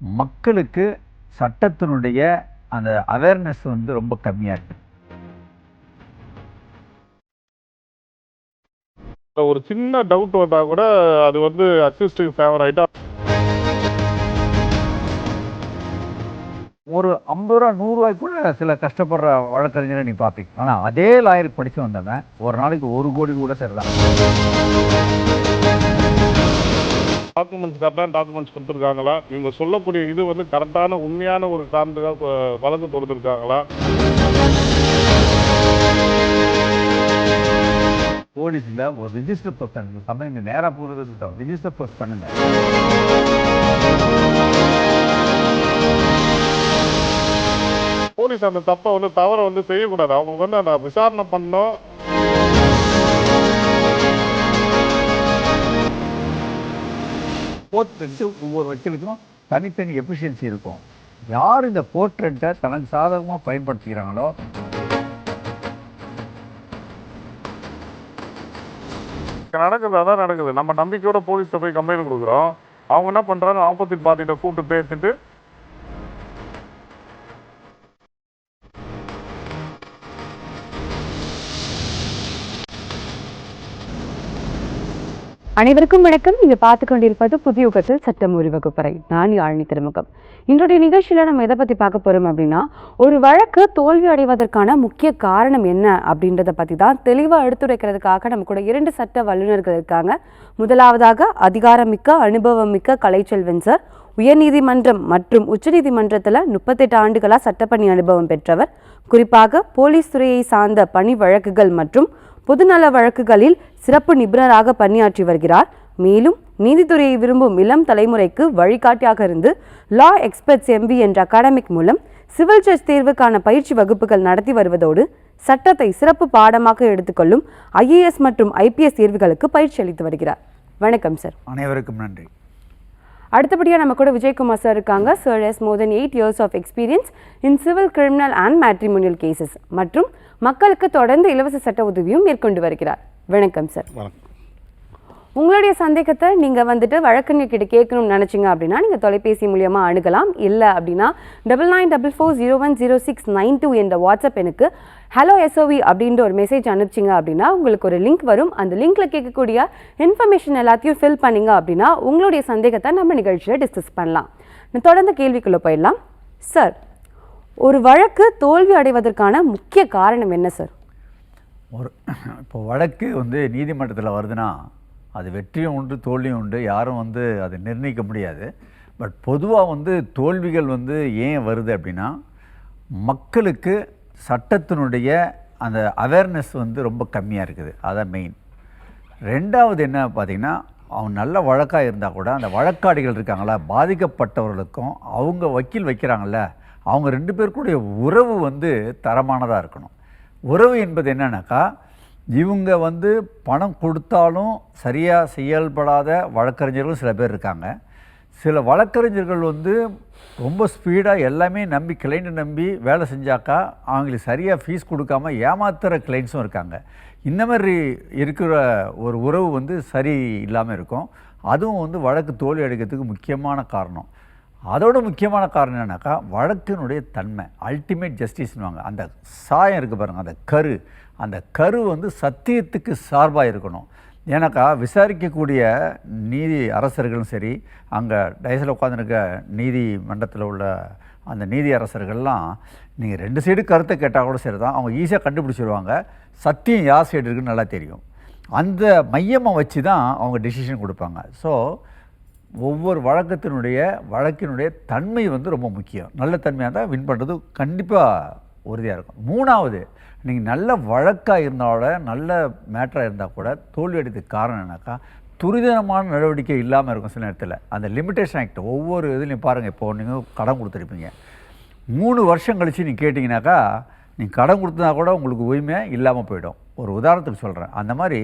மக்களுக்கு சட்டத்தினுடைய அந்த அவேர்னஸ் வந்து ரொம்ப கம்மியாக இருக்குது. ஒரு சின்ன டவுட் வந்தா கூட அது வந்து அக்யூஸ்டுக்கு ஃபேவர் ஆயிட்டா ஒரு 50 ரூபா 100 ரூபாய்க்கு கூட சில கஷ்டப்படுற வழக்கறிஞரை நீ பார்ப்பீங்க. ஆனால் அதே லாயருக்கு படித்து வந்தவன் ஒரு நாளைக்கு 1 கோடி கூட சரிதான். டாக்குமெண்ட்ஸ் கரெக்டான டாக்குமெண்ட்ஸ் கொடுத்துருக்காங்களா, இவங்க சொல்லக்கூடிய இது வந்து கரெக்டான உண்மையான ஒரு சான்றுகள் வழக்கு கொடுத்துருக்காங்களா, போலீஸில் ஒரு ரிஜிஸ்டர் போஸ்ட் பண்ணுங்க. சமயம் நேராக போகிறது ரிஜிஸ்டர் போஸ்ட் பண்ணுங்க. போலீஸ் அந்த தப்பை வந்து தவறை வந்து செய்யக்கூடாது. அவங்க வந்து அந்த விசாரணை பண்ணோம். போர்ட்ரெண்ட்டு ஒவ்வொரு வக்கீலுக்கும் தனித்தனி எஃபிஷியன்சி இருக்கும். யார் இந்த போர்ட்ரெண்ட்டை தனக்கு சாதகமாக பயன்படுத்திக்கிறாங்களோ நடக்குது, அதான் நடக்குது. நம்ம நம்பிக்கையோட போலீஸ்கிட்ட போய் கம்ப்ளைண்ட் கொடுக்குறோம். அவங்க என்ன பண்ணுறாங்க, ஆப்போசிட் பார்ட்டிகிட்ட கூப்பிட்டு பேசிட்டு அனைவருக்கும் வணக்கம். நீங்க பார்த்து கொண்டிருப்பது புதிய யுகத்தில் சட்டம் ஒரு வகுப்பறை. நான் யாழினி திருமுகம். இன்றைய நிகழ்ச்சியில நம்ம எதை பத்தி பார்க்க போறோம் அப்படின்னா, ஒரு வழக்கு தோல்வி அடைவதற்கான முக்கிய காரணம் என்ன அப்படின்றத பத்தி தான் தெளிவா எடுத்துரைக்கிறதுக்காக நம்ம கூட 2 சட்ட வல்லுநர்கள் இருக்காங்க. முதலாவதாக அதிகாரமிக்க அனுபவமிக்க கலைச்செல்வன் சார், உயர்நீதிமன்றம் மற்றும் உச்சநீதிமன்றத்தில் 38 ஆண்டுகளா சட்டப்பணி அனுபவம் பெற்றவர். குறிப்பாக போலீஸ் துறையை சார்ந்த பணி வழக்குகள் மற்றும் பொதுநல வழக்குகளில் சிறப்பு நிபுணராக பணியாற்றி வருகிறார். மேலும் நீதித்துறையை விரும்பும் இளம் தலைமுறைக்கு வழிகாட்டியாக இருந்து லா எக்ஸ்பர்ட்ஸ் MB என்ற அகாடமிக் மூலம் சிவில் ஜட்ஜ் தேர்வுக்கான பயிற்சி வகுப்புகள் நடத்தி வருவதோடு சட்டத்தை சிறப்பு பாடமாக எடுத்துக்கொள்ளும் IAS மற்றும் IPS தேர்வுகளுக்கு பயிற்சி அளித்து வருகிறார். வணக்கம் சார். அனைவருக்கும் நன்றி. அடுத்தபடியாக நம்ம கூட விஜயகுமார் சார் இருக்காங்க. Sir has more than 8 years of experience in civil, criminal and matrimonial cases மற்றும் மக்களுக்கு தொடர்ந்து இலவச சட்ட உதவியும் மேற்கொண்டு வருகிறார். வணக்கம் சார். உங்களுடைய சந்தேகத்தை நீங்கள் வந்துட்டு வழக்கறிஞர்கிட்ட கேட்கணும்னு நினச்சிங்க அப்படின்னா நீங்கள் தொலைபேசி மூலியமாக அணுகலாம். இல்லை அப்படின்னா 9944010692 என்ற வாட்ஸ்அப் எனக்கு ஹலோ SOV அப்படின்ற ஒரு மெசேஜ் அனுப்பிச்சிங்க அப்படின்னா உங்களுக்கு ஒரு லிங்க் வரும். அந்த லிங்க்கில் கேட்கக்கூடிய இன்ஃபர்மேஷன் எல்லாத்தையும் ஃபில் பண்ணிங்க அப்படின்னா உங்களுடைய சந்தேகத்தை நம்ம நிகழ்ச்சியில் டிஸ்கஸ் பண்ணலாம். தொடர்ந்து கேள்விக்குள்ளே போயிடலாம். சார், ஒரு வழக்கு தோல்வி அடைவதற்கான முக்கிய காரணம் என்ன சார்? இப்போ வழக்கு வந்து நீதிமன்றத்தில் வருதுன்னா அது வெற்றியும் உண்டு தோல்வியும் உண்டு, யாரும் வந்து அதை நிர்ணயிக்க முடியாது. பட் பொதுவாக வந்து தோல்விகள் வந்து ஏன் வருது அப்படின்னா, மக்களுக்கு சட்டத்தினுடைய அந்த அவேர்னஸ் வந்து ரொம்ப கம்மியாக இருக்குது. அதான் மெயின். ரெண்டாவது என்ன பார்த்திங்கன்னா, அவங்க நல்ல வழக்காக இருந்தால் கூட அந்த வழக்காடிகள் இருக்காங்களா, பாதிக்கப்பட்டவர்களுக்கும் அவங்க வக்கீல் வைக்கிறாங்கள்ல, அவங்க 2 பேருக்குடைய உறவு வந்து தரமானதாக இருக்கணும். உறவு என்பது என்னன்னாக்கா, இவங்க வந்து பணம் கொடுத்தாலும் சரியாக செயல்படாத வழக்கறிஞர்களும் சில பேர் இருக்காங்க. சில வழக்கறிஞர்கள் வந்து ரொம்ப ஸ்பீடாக எல்லாமே நம்பி கிளைண்ட்டை நம்பி வேலை செஞ்சாக்கா அவங்களுக்கு சரியாக ஃபீஸ் கொடுக்காம ஏமாத்துகிற கிளைண்ட்ஸும் இருக்காங்க. இந்த மாதிரி இருக்கிற ஒரு உறவு வந்து சரி இல்லாமல் இருக்கும். அதுவும் வந்து வழக்கு தோல்வி அடைக்கிறதுக்கு முக்கியமான காரணம். அதோட முக்கியமான காரணம் என்னன்னாக்கா, வழக்கினுடைய தன்மை, அல்டிமேட் ஜஸ்டிஸ்னுவாங்க. அந்த சாயம் இருக்குது பாருங்கள், அந்த கரு வந்து சத்தியத்துக்கு சார்பாக இருக்கணும். ஏன்னாக்கா விசாரிக்கக்கூடிய நீதி அரசர்களும் சரி, அங்கே டைஸில் உட்காந்துருக்க நீதிமன்றத்தில் உள்ள அந்த நீதி அரசர்கள்லாம் நீங்கள் 2 சைடு கருத்தை கேட்டால் கூட சரி தான், அவங்க ஈஸியாக கண்டுபிடிச்சிடுவாங்க. சத்தியம் யார் சைடு இருக்குன்னு நல்லா தெரியும். அந்த மையமாக வச்சு தான் அவங்க டிசிஷன் கொடுப்பாங்க. ஸோ ஒவ்வொரு வழக்கினுடைய தன்மை வந்து ரொம்ப முக்கியம். நல்ல தன்மையாக தான் வின் பண்ணுறது கண்டிப்பாக உறுதியாக இருக்கும். 3வது, நீங்கள் நல்ல வழக்காக இருந்தாலும் நல்ல மேட்டராக இருந்தால் கூட தோல்வி அடைறதுக்கு காரணம் என்னன்னாக்கா, துரிதமான நடவடிக்கை இல்லாமல் இருக்கும். சில நேரத்தில் அந்த லிமிட்டேஷன் ஆக்ட் ஒவ்வொரு இதுலையும் பாருங்கள். இப்போது நீங்கள் கடன் கொடுத்துருப்பீங்க, 3 வருஷம் கழித்து நீங்கள் கேட்டிங்கனாக்கா, நீங்கள் கடன் கொடுத்தனா கூட உங்களுக்கு உரிமை இல்லாமல் போயிடும். ஒரு உதாரணத்துக்கு சொல்கிறேன். அந்த மாதிரி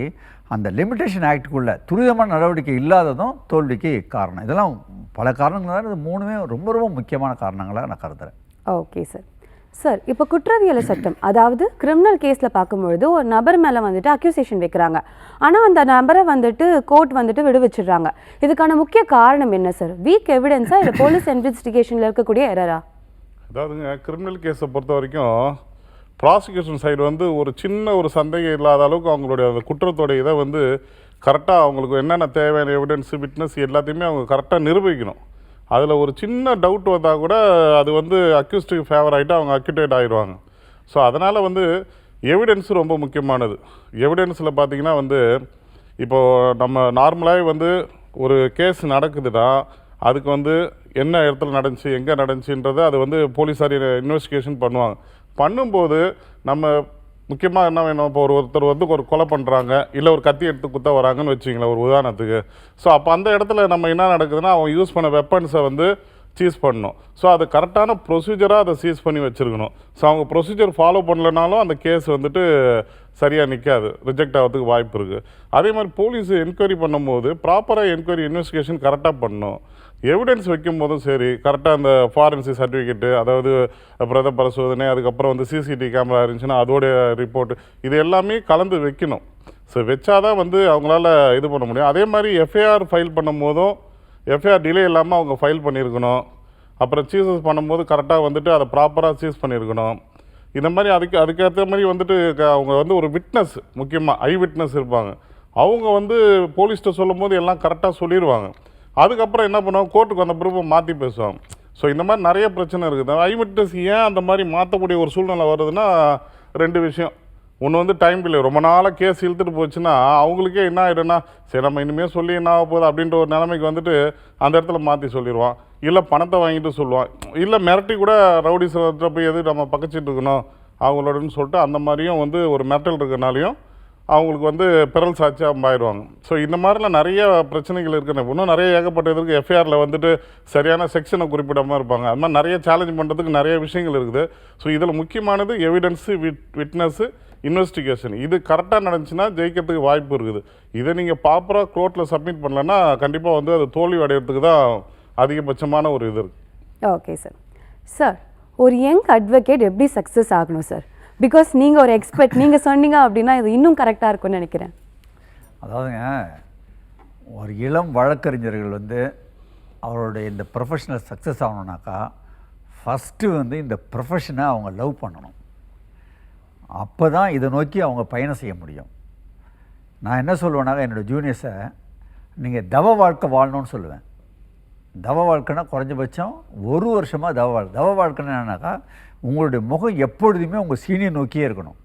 அந்த லிமிட்டேஷன் ஆக்டுக்குள்ளே துரிதமான நடவடிக்கை இல்லாததும் தோல்விக்கு காரணம். இதெல்லாம் பல காரணங்கள் தான். இது 3மே ரொம்ப ரொம்ப முக்கியமான காரணங்களாக நான் கருதுகிறேன். Okay sir. சார் இப்போ குற்றவியல் சட்டம் அதாவது கிரிமினல் கேஸில் பார்க்கும்பொழுது ஒரு நபர் மேலே வந்துட்டு அக்யூசேஷன் வைக்கிறாங்க, ஆனால் அந்த நபரை வந்துட்டு கோர்ட் வந்துட்டு விடுவிச்சிடுறாங்க. இதுக்கான முக்கிய காரணம் என்ன சார்? வீக் எவிடன்ஸா இல்லை போலீஸ் இன்வெஸ்டிகேஷனில் இருக்கக்கூடிய எரரா? அதாவதுங்க, கிரிமினல் கேஸை பொறுத்த வரைக்கும் ப்ராசிக்யூஷன் சைடு வந்து ஒரு சின்ன ஒரு சந்தேகம் இல்லாத அளவுக்கு அவங்களுடைய அந்த குற்றத்தோடைய இதை வந்து கரெக்டாக அவங்களுக்கு என்னென்ன தேவையான எவிடன்ஸ் விட்னஸ் எல்லாத்தையுமே அவங்க கரெக்டாக நிரூபிக்கணும். அதில் ஒரு சின்ன டவுட் வந்தால் கூட அது வந்து அக்யூஸ்டுக்கு ஃபேவர் ஆகிட்டு அவங்க அக்யூட்டேட் ஆகிடுவாங்க. ஸோ அதனால் வந்து எவிடன்ஸ் ரொம்ப முக்கியமானது. எவிடன்ஸில் பார்த்திங்கன்னா வந்து இப்போது நம்ம நார்மலாகவே வந்து ஒரு கேஸ் நடக்குதுன்னா அதுக்கு வந்து என்ன இடத்துல நடந்துச்சு, எங்கே நடந்துச்சுன்றதை அது வந்து போலீஸார் இன்வெஸ்டிகேஷன் பண்ணுவாங்க. பண்ணும்போது நம்ம முக்கியமாக என்ன வேணும், இப்போ ஒருத்தர் வந்து ஒரு கொலை பண்ணுறாங்க, இல்லை ஒரு கத்தி எடுத்து குத்த வராங்கன்னு வச்சுங்களேன் ஒரு உதாரணத்துக்கு. ஸோ அப்போ அந்த இடத்துல நம்ம என்ன நடக்குதுன்னா அவன் யூஸ் பண்ண வெப்பன்ஸை வந்து சீஸ் பண்ணணும். ஸோ அது கரெக்டான ப்ரொசீஜராக அதை சீஸ் பண்ணி வச்சுருக்கணும். ஸோ அவங்க ப்ரொசீஜர் ஃபாலோ பண்ணலனாலும் அந்த கேஸ் வந்துட்டு சரியாக நிற்காது, ரிஜெக்ட் ஆகிறதுக்கு வாய்ப்பு இருக்குது. அதே மாதிரி போலீஸ் என்கொயரி பண்ணும்போது ப்ராப்பராக என்கொயரி இன்வெஸ்டிகேஷன் கரெக்டாக பண்ணணும். எவிடன்ஸ் வைக்கும் போதும் சரி, கரெக்டாக அந்த ஃபாரன்சிக் சர்டிஃபிகேட்டு, அதாவது பிரத பரிசோதனை, அதுக்கப்புறம் வந்து சிசிடிவி கேமரா இருந்துச்சுன்னா அதோடைய ரிப்போர்ட்டு, இது எல்லாமே கலந்து வைக்கணும். ஸோ வச்சாதான் வந்து அவங்களால இது பண்ண முடியும். அதே மாதிரி எஃப்ஐஆர் ஃபைல் பண்ணும் போதும் எஃப்ஐஆர் டிலே இல்லாமல் அவங்க ஃபைல் பண்ணியிருக்கணும். அப்புறம் சீசஸ் பண்ணும்போது கரெக்டாக வந்துட்டு அதை ப்ராப்பராக சீஸ் பண்ணியிருக்கணும். இந்த மாதிரி அதுக்கேற்ற மாதிரி வந்துட்டு அவங்க வந்து ஒரு விட்னஸ், முக்கியமாக ஐ விட்னஸ் இருப்பாங்க, அவங்க வந்து போலீஸ்கிட்ட சொல்லும் போது எல்லாம் கரெக்டாக சொல்லிடுவாங்க. அதுக்கப்புறம் என்ன பண்ணுவாங்க, கோர்ட்டுக்கு வந்த பிறகு மாற்றி பேசுவாங்க. ஸோ இந்த மாதிரி நிறைய பிரச்சனை இருக்குது. ஐ விட்னஸ் ஏன் அந்த மாதிரி மாற்றக்கூடிய ஒரு சூழ்நிலை வருதுன்னா ரெண்டு விஷயம். ஒன்று வந்து டைம் டிலே, ரொம்ப நாளாக கேஸ் இழுத்துட்டு போச்சுன்னா அவங்களுக்கே என்ன ஆகிடும்னா சரி நம்ம இனிமேல் சொல்லி என்ன ஆக போகுது அப்படின்ற ஒரு நிலைமைக்கு வந்துட்டு அந்த இடத்துல மாற்றி சொல்லிடுவான். இல்லை பணத்தை வாங்கிட்டு சொல்லுவான், இல்லை மிரட்டி கூட ரவுடிஸ் போய் எது நம்ம பக்கச்சிட்டு இருக்கணும் அவங்களோடன்னு சொல்லிட்டு அந்த மாதிரியும் வந்து ஒரு மிரட்டல் இருக்கிறனாலையும் அவங்களுக்கு வந்து பிறல் சாட்சியாக ஆயிடுவாங்க. ஸோ இந்த மாதிரிலாம் நிறைய பிரச்சனைகள் இருக்குன்னு இன்னும் நிறைய ஏகப்பட்டதுக்கு எஃப்ஐஆரில் வந்துட்டு சரியான செக்ஷனை குறிப்பிடாமல் இருப்பாங்க. அது மாதிரி நிறைய சேலஞ்ச் பண்ணுறதுக்கு நிறைய விஷயங்கள் இருக்குது. ஸோ இதில் முக்கியமானது எவிடன்ஸு, விட்னஸ்ஸு, இன்வெஸ்டிகேஷன். இது கரெக்டாக நடந்துச்சுன்னா ஜெயிக்கிறதுக்கு வாய்ப்பு இருக்குது. இதை நீங்கள் ப்ராப்பராக கோர்ட்டில் சப்மிட் பண்ணலன்னா கண்டிப்பாக வந்து அது தோல்வி அடையிறதுக்கு தான் அதிகபட்சமான ஒரு இது இருக்குது. Okay sir. சார், ஒரு யங் அட்வொகேட் எப்படி சக்ஸஸ் ஆகணும் சார்? பிகாஸ் நீங்கள் ஒரு எக்ஸ்பர்ட், நீங்கள் சொன்னீங்க அப்படின்னா இது இன்னும் கரெக்டாக இருக்கும்னு நினைக்கிறேன். அதாவதுங்க, ஒரு இளம் வழக்கறிஞர்கள் வந்து அவருடைய இந்த ப்ரொஃபஷனல் சக்ஸஸ் ஆகணுன்னாக்கா ஃபஸ்ட்டு வந்து இந்த ப்ரொஃபஷனை அவங்க லவ் பண்ணணும். அப்போ தான் இதை நோக்கி அவங்க பயணம் செய்ய முடியும். நான் என்ன சொல்லுவேன்னாக்கா என்னோடய ஜூனியர்ஸை நீங்கள் தவ வாழ்க்கை வாழணும்னு சொல்லுவேன். தவ வாழ்க்கைனா குறைஞ்சபட்சம் ஒரு வருஷமாக தவ வாழ்க்கைன்னா என்னன்னாக்கா உங்களுடைய முகம் எப்பொழுதுமே உங்கள் சீனியர் நோக்கியே இருக்கணும்.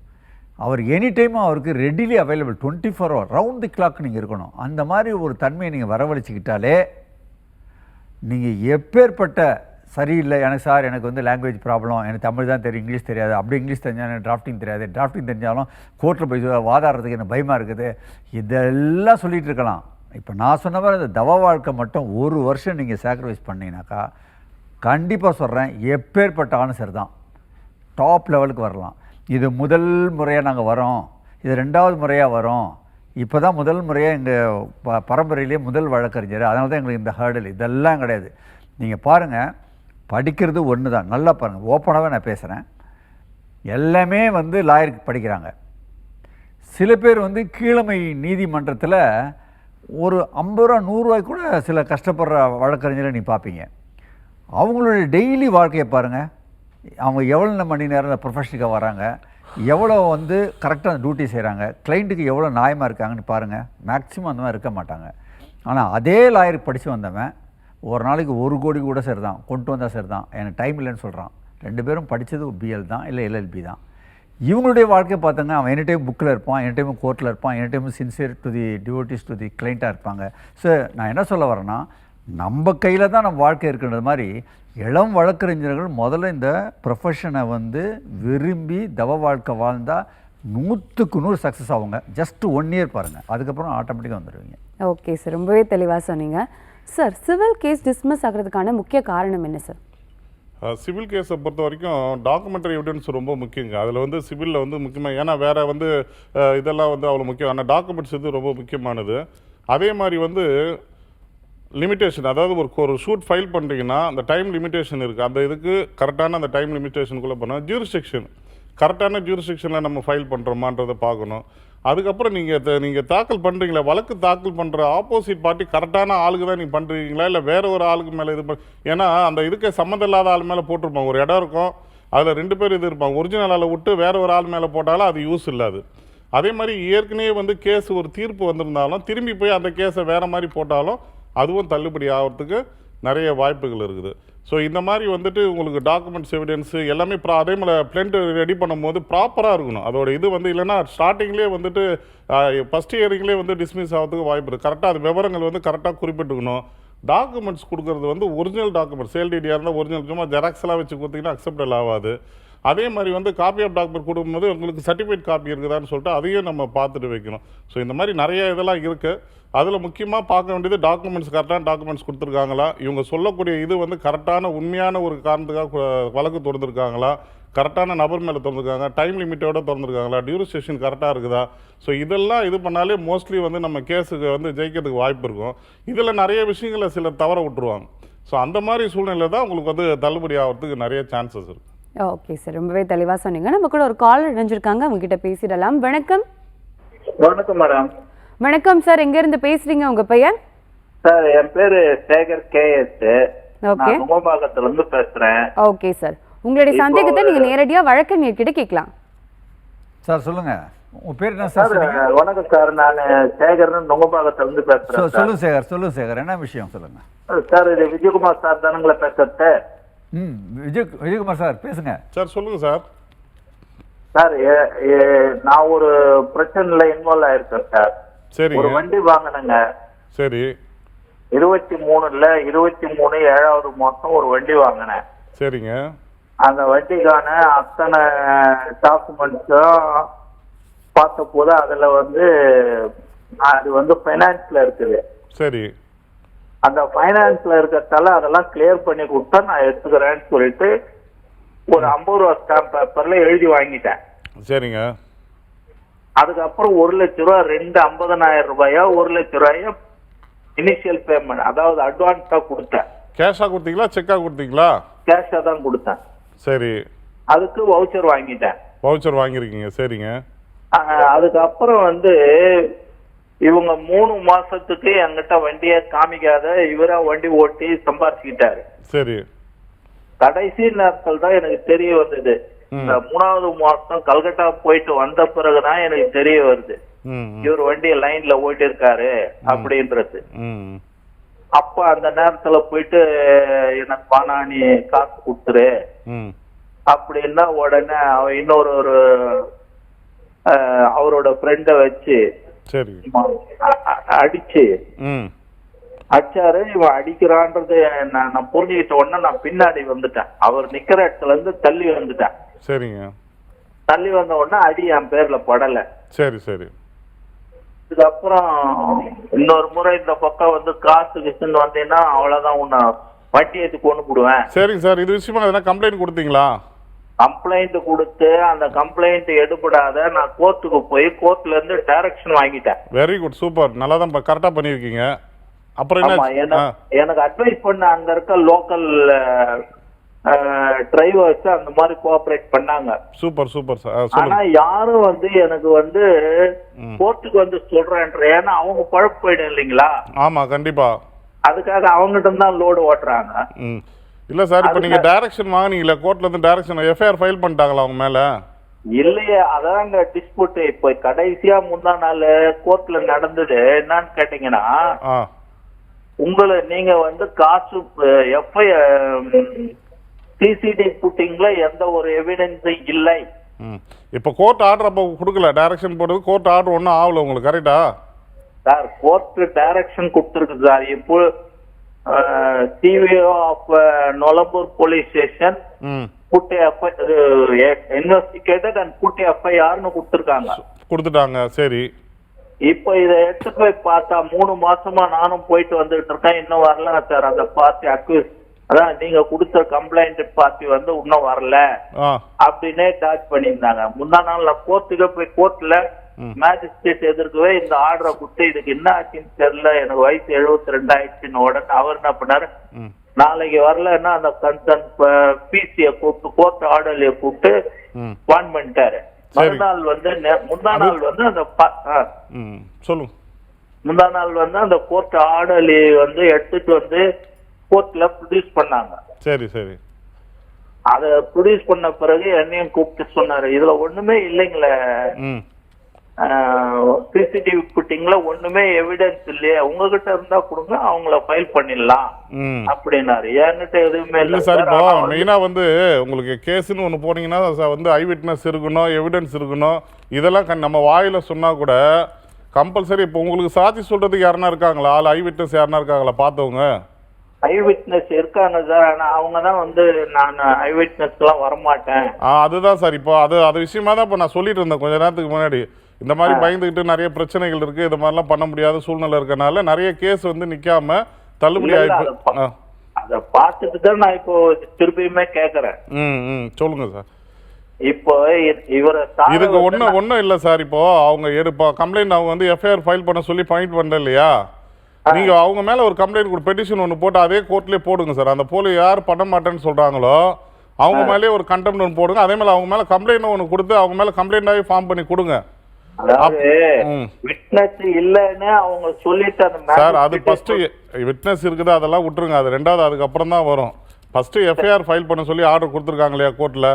அவர் எனி டைமும் அவருக்கு ரெடிலி அவைலபிள் 24 hours ரவுண்ட் தி கிளாக் நீங்கள் இருக்கணும். அந்த மாதிரி ஒரு தன்மையை நீங்கள் வரவழைச்சிக்கிட்டாலே நீங்கள் எப்பேற்பட்ட சரியில்லை, எனக்கு சார் எனக்கு வந்து லாங்குவேஜ் ப்ராப்ளம், எனக்கு தமிழ் தான் தெரியும், இங்கிலீஷ் தெரியாது, அப்படி இங்கிலீஷ் தெரிஞ்சால் எனக்கு டிராஃப்டிங் தெரியாது, டிராஃப்டிங் தெரிஞ்சாலும் கோர்ட்டில் போய் வாதாடுறதுக்கு எனக்கு பயமாக இருக்குது, இதெல்லாம் சொல்லிகிட்டு இருக்கலாம். இப்போ நான் சொன்ன மாதிரி அந்த தவ வாழ்க்கை மட்டும் ஒரு வருஷம் நீங்கள் சாக்ரிஃபைஸ் பண்ணிங்கனாக்கா கண்டிப்பாக சொல்கிறேன் எப்பேற்பட்ட ஆன்சர் தான் டாப் லெவலுக்கு வரலாம். இது முதல் முறையாக நாங்கள் வரோம், இது 2வது முறையாக வரோம், இப்போ தான் முதல் முறையாக எங்கள் பரம்பரையிலே முதல் வழக்கறிஞர், அதனால தான் எங்களுக்கு இந்த ஹேர்டில் இதெல்லாம் கிடையாது. நீங்கள் பாருங்கள், படிக்கிறது ஒன்று தான், நல்லா பாருங்கள், ஓப்பனாகவே நான் பேசுகிறேன். எல்லாமே வந்து லாயருக்கு படிக்கிறாங்க. சில பேர் வந்து கீழமை நீதிமன்றத்தில் ஒரு 50 ரூபா 100 ரூபாய்க்கு கூட சில கஷ்டப்படுற வழக்கறிஞரை நீ பார்ப்பீங்க. அவங்களுடைய டெய்லி வாழ்க்கையை பாருங்கள், அவங்க எவ்வளோ மணி நேரம் ப்ரொஃபஷனுக்காக வராங்க, எவ்வளோ வந்து கரெக்டாக அந்த டியூட்டி செய்கிறாங்க, கிளைண்ட்டுக்கு எவ்வளோ நியாயமாக இருக்காங்கன்னு பாருங்கள். மேக்ஸிமம் அந்த மாதிரி இருக்க மாட்டாங்க. ஆனால் அதே லாயருக்கு படித்து வந்தவன் ஒரு நாளைக்கு 1 கோடி கூட சரி தான் கொண்டு வந்தால் சரி தான், எனக்கு டைம் இல்லைன்னு சொல்கிறான். 2 பேரும் படித்தது பிஎல் தான், இல்லை எல்எல்பி தான். இவங்களுடைய வாழ்க்கையை பார்த்தாங்க, அவன் எனி டைம் புக்கில் இருப்பான், எனி டைம் கோர்ட்டில் இருப்பான், any time sincere to the devotees to the கிளைண்ட்டாக இருப்பாங்க. ஸோ நான் என்ன சொல்ல வரேன்னா, நம்ம கையில் தான் நம்ம வாழ்க்கை இருக்கின்றது மாதிரி இளம் வழக்கறிஞர்கள் முதல்ல இந்த ப்ரொஃபஷனை வந்து விரும்பி தவ வாழ்க்கை வாழ்ந்தால் 100க்கு 100 சக்ஸஸ் ஆகுங்க. ஜஸ்ட் 1 இயர் பாருங்கள், அதுக்கப்புறம் ஆட்டோமேட்டிக்காக வந்துடுவீங்க. ஓகே சார், ரொம்பவே தெளிவாக சொன்னீங்க. சார், சிவில் கேஸ் டிஸ்மிஸ் ஆகிறதுக்கான முக்கிய காரணம் என்ன சார்? சிவில் கேஸை பொறுத்த வரைக்கும் டாக்குமெண்ட்ரி எவிடன்ஸ் ரொம்ப முக்கியங்க. அதில் வந்து சிவிலில் வந்து முக்கியமாக, ஏன்னா வேறு வந்து இதெல்லாம் வந்து அவ்வளோ முக்கியம், ஆனால் டாக்குமெண்ட்ஸ் இது ரொம்ப முக்கியமானது. அதே மாதிரி வந்து லிமிட்டேஷன், அதாவது ஒரு ஷூட் ஃபைல் பண்ணுறீங்கன்னா அந்த டைம் லிமிட்டேஷன் இருக்குது. அந்த இதுக்கு கரெக்டான அந்த டைம் லிமிட்டேஷனுக்குள்ளே பண்ணணும். ஜூரிஸ்டிக்ஷன், கரெக்டான ஜூரிஸ்டிக்ஷனில் நம்ம ஃபைல் பண்ணுறோமான்றதை பார்க்கணும். அதுக்கப்புறம் நீங்கள் தாக்கல் பண்ணுறீங்களா, வழக்கு தாக்கல் பண்ணுற ஆப்போசிட் பார்ட்டி கரெக்டான ஆளுக்கு தான் நீங்கள் பண்ணுறீங்களா, இல்லை வேறு ஒரு ஆளுக்கு மேலே இது ஏன்னா அந்த இதுக்கு சம்மந்தம் இல்லாத ஆள் மேலே போட்டிருப்பாங்க. ஒரு இடம் இருக்கும், அதில் 2 பேர் இது இருப்பாங்க. ஒரிஜினல் ஆளை விட்டு வேறு ஒரு ஆள் மேலே போட்டாலும் அது யூஸ் இல்லாது. அதே மாதிரி ஏற்கனவே வந்து கேஸ் ஒரு தீர்ப்பு வந்திருந்தாலும் திரும்பி போய் அந்த கேஸை வேறு மாதிரி போட்டாலும் அதுவும் தள்ளுபடி ஆகிறதுக்கு நிறைய வாய்ப்புகள் இருக்குது. ஸோ இந்த மாதிரி வந்துட்டு உங்களுக்கு டாக்குமெண்ட்ஸ் எவிடன்ஸு எல்லாமே அதே மாதிரி பிளெண்ட் ரெடி பண்ணும்போது ப்ராப்பராக இருக்கணும். அதோட இது வந்து இல்லைன்னா ஸ்டார்டிங்லேயே வந்துட்டு ஃபஸ்ட் இயரிங்லேயே வந்து டிஸ்மிஸ் ஆகிறதுக்கு வாய்ப்பு இருக்குது. கரெக்டாக அது விவரங்கள் வந்து கரெக்டாக குறிப்பிட்டுக்கணும். டாக்குமெண்ட்ஸ் கொடுக்குறது வந்து ஒரிஜினல் டாக்குமெண்ட், சேல் டிடியாக இருந்தால் ஒரிஜினல், சும்மா ஜெராக்ஸ்லாம் வச்சு கொடுத்தீங்கன்னா அக்செப்டபிள் ஆகாது. அதே மாதிரி வந்து காப்பி ஆஃப் டாக்குமெண்ட் கொடுக்கும்போது உங்களுக்கு சர்டிஃபிகேட் காப்பி இருக்குதான்னு சொல்லிட்டு அதையும் நம்ம பார்த்துட்டு வைக்கணும். ஸோ இந்த மாதிரி நிறைய இதெல்லாம் இருக்குது. அதில் முக்கியமாக பார்க்க வேண்டியது டாக்குமெண்ட்ஸ், கரெக்டான டாக்குமெண்ட்ஸ் கொடுத்துருக்காங்களா, இவங்க சொல்லக்கூடிய இது வந்து கரெக்டான உண்மையான ஒரு காரணத்துக்காக வழக்கு திறந்துருக்காங்களா, கரெக்டான நபர் மேலே திறந்துருக்காங்க, டைம் லிமிட்டோடு திறந்துருக்காங்களா, டியூரேஷன் கரெக்டாக இருக்குதா. ஸோ இதெல்லாம் இது பண்ணாலே மோஸ்ட்லி வந்து நம்ம கேஸுக்கு வந்து ஜெயிக்கிறதுக்கு வாய்ப்பு இருக்கும். இதில் நிறைய விஷயங்களை சிலர் தவற விட்டுருவாங்க. ஸோ அந்த மாதிரி சூழ்நிலை தான் உங்களுக்கு வந்து தள்ளுபடி ஆகிறதுக்கு நிறைய சான்சஸ் இருக்குது. ஓகே சார், ரொம்பவே தெளிவாக சொன்னீங்க. நம்ம கூட ஒரு காலர் இணைஞ்சிருக்காங்க, அவங்க கிட்ட பேசிடலாம். வணக்கம். வணக்கம் மேடம். வணக்கம் சார், எங்க இருந்து பேசுறீங்க, உங்க பெயர்? சார், என் பேரு சேகர் கேஎஸ். ஓகே, நுங்கம்பாக்கத்துல இருந்து பேசுறேன். ஓகே சார், உங்களுடைய சந்தேகத்தை நீங்க நேரடியா வழக்கறிஞர் கிட்ட கேட்கலாம். சார் சொல்லுங்க, உங்க பேர் என்ன சார்? வணக்கம் சார், நான் சேகர் நுங்கம்பாக்கத்துல இருந்து பேசுறேன். சொல்லுங்க சேகர், சொல்லுங்க சேகர், என்ன விஷயம் சொல்லுங்க. சார், இது விஜயகுமார் சார் தானுங்களா பேசுறது? விஜயகுமார் சார் பேசுங்க சார். சொல்லுங்கள் சார். சார், நான் ஒரு பிரச்சனைல இன்வால்வ் ஆயிருக்கேன் சார். சரி. ஒரு வண்டி வாங்கினேங்க. சரி. 23 7வது மாசம் ஒரு வண்டி வாங்கினேன். சரிங்க. அந்த வண்டிக்கான அத்தனை டாக்குமெண்ட்ஸும் பார்த்த போது அதுல வந்து அது வந்து ஃபைனான்ஸ்ல இருக்குது. சரி. அந்த ஃபைனான்ஸ்ல இருக்கிறதால அதெல்லாம் கிளியர் பண்ணி கொடுத்தா நான் எடுத்துக்கிறேன்னு சொல்லிட்டு ஒரு 50 ரூபா ஸ்டாம்ப் பேப்பர்ல எழுதி வாங்கிட்டேன். சரிங்க. அதுக்கப்புறம் 1 லட்ச ரூபா 50,000 ரூபாயா 1 லட்ச ரூபாயா இனிஷியல் பேமெண்ட், அதாவது அட்வான்ஸா கொடுத்தேன். கேஷா கொடுத்தீங்களா, செக்கா கொடுத்தீங்களா? கேஷா தான் கொடுத்தேன். சரி. அதுக்கு வவுச்சர் வாங்கிட்டேன். வவுச்சர் வாங்கியிருக்கீங்க. சரிங்க. அதுக்கப்புறம் வந்து இவங்க 3 மாசத்துக்கு என்கிட்ட வண்டியை காமிக்காத இவரா வண்டி ஓட்டி சம்பாதிச்சுக்கிட்டாரு. சரி. கடைசி நேரத்தில் தான் எனக்கு தெரிய வந்தது. இந்த 3வது மாசம் கல்கட்டா போயிட்டு வந்த பிறகுதான் எனக்கு தெரிய வருது இவர் வண்டியை லைன்ல ஓட்டி இருக்காரு அப்படின்றது. அப்ப அந்த நேரத்துல போயிட்டு எனக்கு பானானி காசு கொடுத்துரு அப்படின்னா உடனே இன்னொரு அவரோட ஃப்ரெண்ட வச்சு அடிச்சாரு. இவன் அடிக்கிறான்றது நான் புரிஞ்சுக்கிட்ட உடனே நான் பின்னாடி வந்துட்டேன். அவர் நிக்கிற இடத்துல இருந்து தள்ளி வந்துட்டேன். சரிங்க. தள்ளி வந்த உடனே அடி என் பேர்ல படல. சரி சரி. இதுக்கப்புறம் இன்னொரு முறை இந்த பக்கம் வந்து காசு கிசுன்னு வந்தீங்கன்னா அவ்வளவுதான், உன்னை வட்டி எடுத்து கொண்டு போடுவேன். சரிங்க சார். இது விஷயமா எதனா கம்ப்ளைண்ட் கொடுத்தீங்களா? கம்ப்ளைண்ட் கொடுத்து அந்த கம்ப்ளைண்ட் எடுபடாத நான் கோர்ட்டுக்கு போய் கோர்ட்ல இருந்து டைரக்ஷன் வாங்கிட்டேன். வெரி குட், சூப்பர், நல்லா தான் கரெக்டா பண்ணிருக்கீங்க. அப்புறம் என்ன எனக்கு அட்வைஸ் பண்ண அங்க இருக்க லோக்கல் டிரைவர்ஸ் அந்த மாதிரி கோஆபரேட் பண்ணாங்க. Super super sir. ஆனா யாரும் வந்து எனக்கு வந்து கோர்ட்டுக்கு வந்து சொல்றேன்ற, ஏன்னா அவங்க பழப்பு போயிடும் இல்லைங்களா? ஆமா கண்டிப்பா. அதுக்காக அவங்ககிட்ட தான் லோடு ஓட்டுறாங்க. இல்ல சார், இப்ப நீங்க டைரக்ஷன் வாங்குனீங்களா கோர்ட்ல இருந்து? டைரக்ஷன் எஃப்ஐஆர் ஃபைல் பண்ணிட்டாங்களா அவங்க மேல? இல்லையே, அதாங்க டிஸ்பியூட். இப்ப கடைசியா முந்தா நாள் கோர்ட்ல நடந்தது என்னன்னு கேட்டீங்கன்னா, உங்களை நீங்க வந்து காசு சிசிடி புட்டிங்ல எந்த ஒரு எவிடன்ஸும் இல்லை. இப்ப கோர்ட் ஆர்டர் அப்ப கொடுக்கல, டைரக்ஷன் போடுறது கோர்ட் ஆர்டர் ஒன்னும் ஆகல உங்களுக்கு, கரெக்டா சார்? கோர்ட் டைரக்ஷன் கொடுத்துருக்கு சார். இப்போ CVO of Nolambur police station put investigated and put எஃப்ஐஆர்னு கொடுத்துருக்காங்க. கொடுத்துட்டாங்க. சரி. இப்ப இதை எடுத்து போய் பார்த்தா 3 மாசமா நானும் போயிட்டு வந்துட்டு இருக்கேன், இன்னும் வரல சார். அந்த பார்ட்டி அக்யூஸ், அதான் நீங்க கொடுத்த கம்ப்ளைண்ட் பார்ட்டி வந்து இன்னும் வரல அப்படின்னே டாச் பண்ணியிருந்தாங்க. முந்தா நாள் நான் கோர்ட்டுக்கு போய் கோர்ட்ல மேஜிஸ்ட்ரேட் எதிர்க்கவே இந்த ஆர்டரை கொடுத்து இதுக்கு என்ன ஆச்சுன்னு தெரியல, எனக்கு வயசு 72 ஆயிடுச்சுன்னு உடனே அவர் என்ன பண்ணாரு, நாளைக்கு வரலன்னா அந்த கன்சர்ன் பிசிய கூப்பிட்டு கோர்ட் ஆர்டர்லய கூப்பிட்டு வான் பண்ணிட்டாரு. மறுநாள் வந்து முந்தா நாள் வந்து அந்த சொல்லுங்க முந்தா நாள் வந்து அந்த கோர்ட் ஆர்டர்லி வந்து எடுத்துட்டு வந்து கோர்ட்ல ப்ரொடியூஸ் பண்ணாங்க. சரி சரி. அத ப்ரொடியூஸ் பண்ண பிறகு என்னையும் கூப்பிட்டு சொன்னாரு, இதுல ஒண்ணுமே இல்லைங்களே, சிசிடிவி புட்டிங்ல ஒண்ணுமே எவிடன்ஸ் இல்லையே, உங்ககிட்ட இருந்தா கொடுங்க அவங்கள ஃபைல் பண்ணிடலாம் அப்படின்னாரு. என்கிட்ட எதுவுமே இல்ல சார். இப்போ மெயினா வந்து உங்களுக்கு கேஸ்ன்னு ஒண்ணு போனீங்கன்னா வந்து ஐ விட்னஸ் இருக்கணும், எவிடன்ஸ் இருக்கணும். இதெல்லாம் நம்ம வாயில சொன்னா கூட கம்பல்சரி. இப்போ உங்களுக்கு சாட்சி சொல்றதுக்கு யாருன்னா இருக்காங்களா? ஐ விட்னஸ் யாருன்னா இருக்காங்களா பார்த்தவங்க? ஐ விட்னஸ் இருக்காங்க சார். ஆனா அவங்க தான் வந்து நான் ஐ விட்னஸ்லாம் வரமாட்டேன். அதுதான் சார். இப்போ அது விஷயமா தான் இப்போ நான் சொல்லிட்டு இருந்தேன் கொஞ்ச நேரத்துக்கு முன்னாடி. இந்த மாதிரி பயந்துக்கிட்டு நிறைய பிரச்சனைகள் இருக்கு, இது மாதிரிலாம் பண்ண முடியாத சூழ்நிலை இருக்கனால நிறைய கேஸ் வந்து நிக்காம தள்ளுபடி ஆயிடுச்சு. அதை பார்த்துட்டு தான் நான் இப்போ திருப்பியுமே கேட்கறேன். சொல்லுங்க சார். இப்போ இவரை இதுக்கு ஒன்றும் இல்லை சார். இப்போ அவங்க கம்ப்ளைண்ட் அவங்க வந்து எஃப்ஐஆர் ஃபைல் பண்ண சொல்லி பாயிண்ட் பண்ணல இல்லையா? நீங்க அவங்க மேல ஒரு கம்ப்ளைண்ட் பெட்டிஷன் ஒன்று போட்டு அதே கோர்ட்லேயே போடுங்க சார். அந்த போல யார் பண்ண மாட்டேன்னு சொல்றாங்களோ அவங்க மேலே ஒரு கண்டெம்ட் ஒன்று போடுங்க. அதே மாதிரி அவங்க மேல கம்ப்ளைண்ட் ஒன்று கொடுத்து அவங்க மேல கம்ப்ளைண்டாகவே ஃபார்ம் பண்ணி கொடுங்க. அதாவது விட்னஸ் இல்லன்னு அவங்க சொல்லிட்டாங்க சார். அது ஃபர்ஸ்ட் விட்னஸ் இருக்குது அதெல்லாம் விட்டுருங்க, அது ரெண்டாவது அதுக்கப்புறம் தான் வரும். ஃபர்ஸ்ட் எஃப்ஐஆர் ஃபைல் பண்ண சொல்லி ஆர்டர் கொடுத்துருக்காங்க இல்லையா கோர்ட்ல,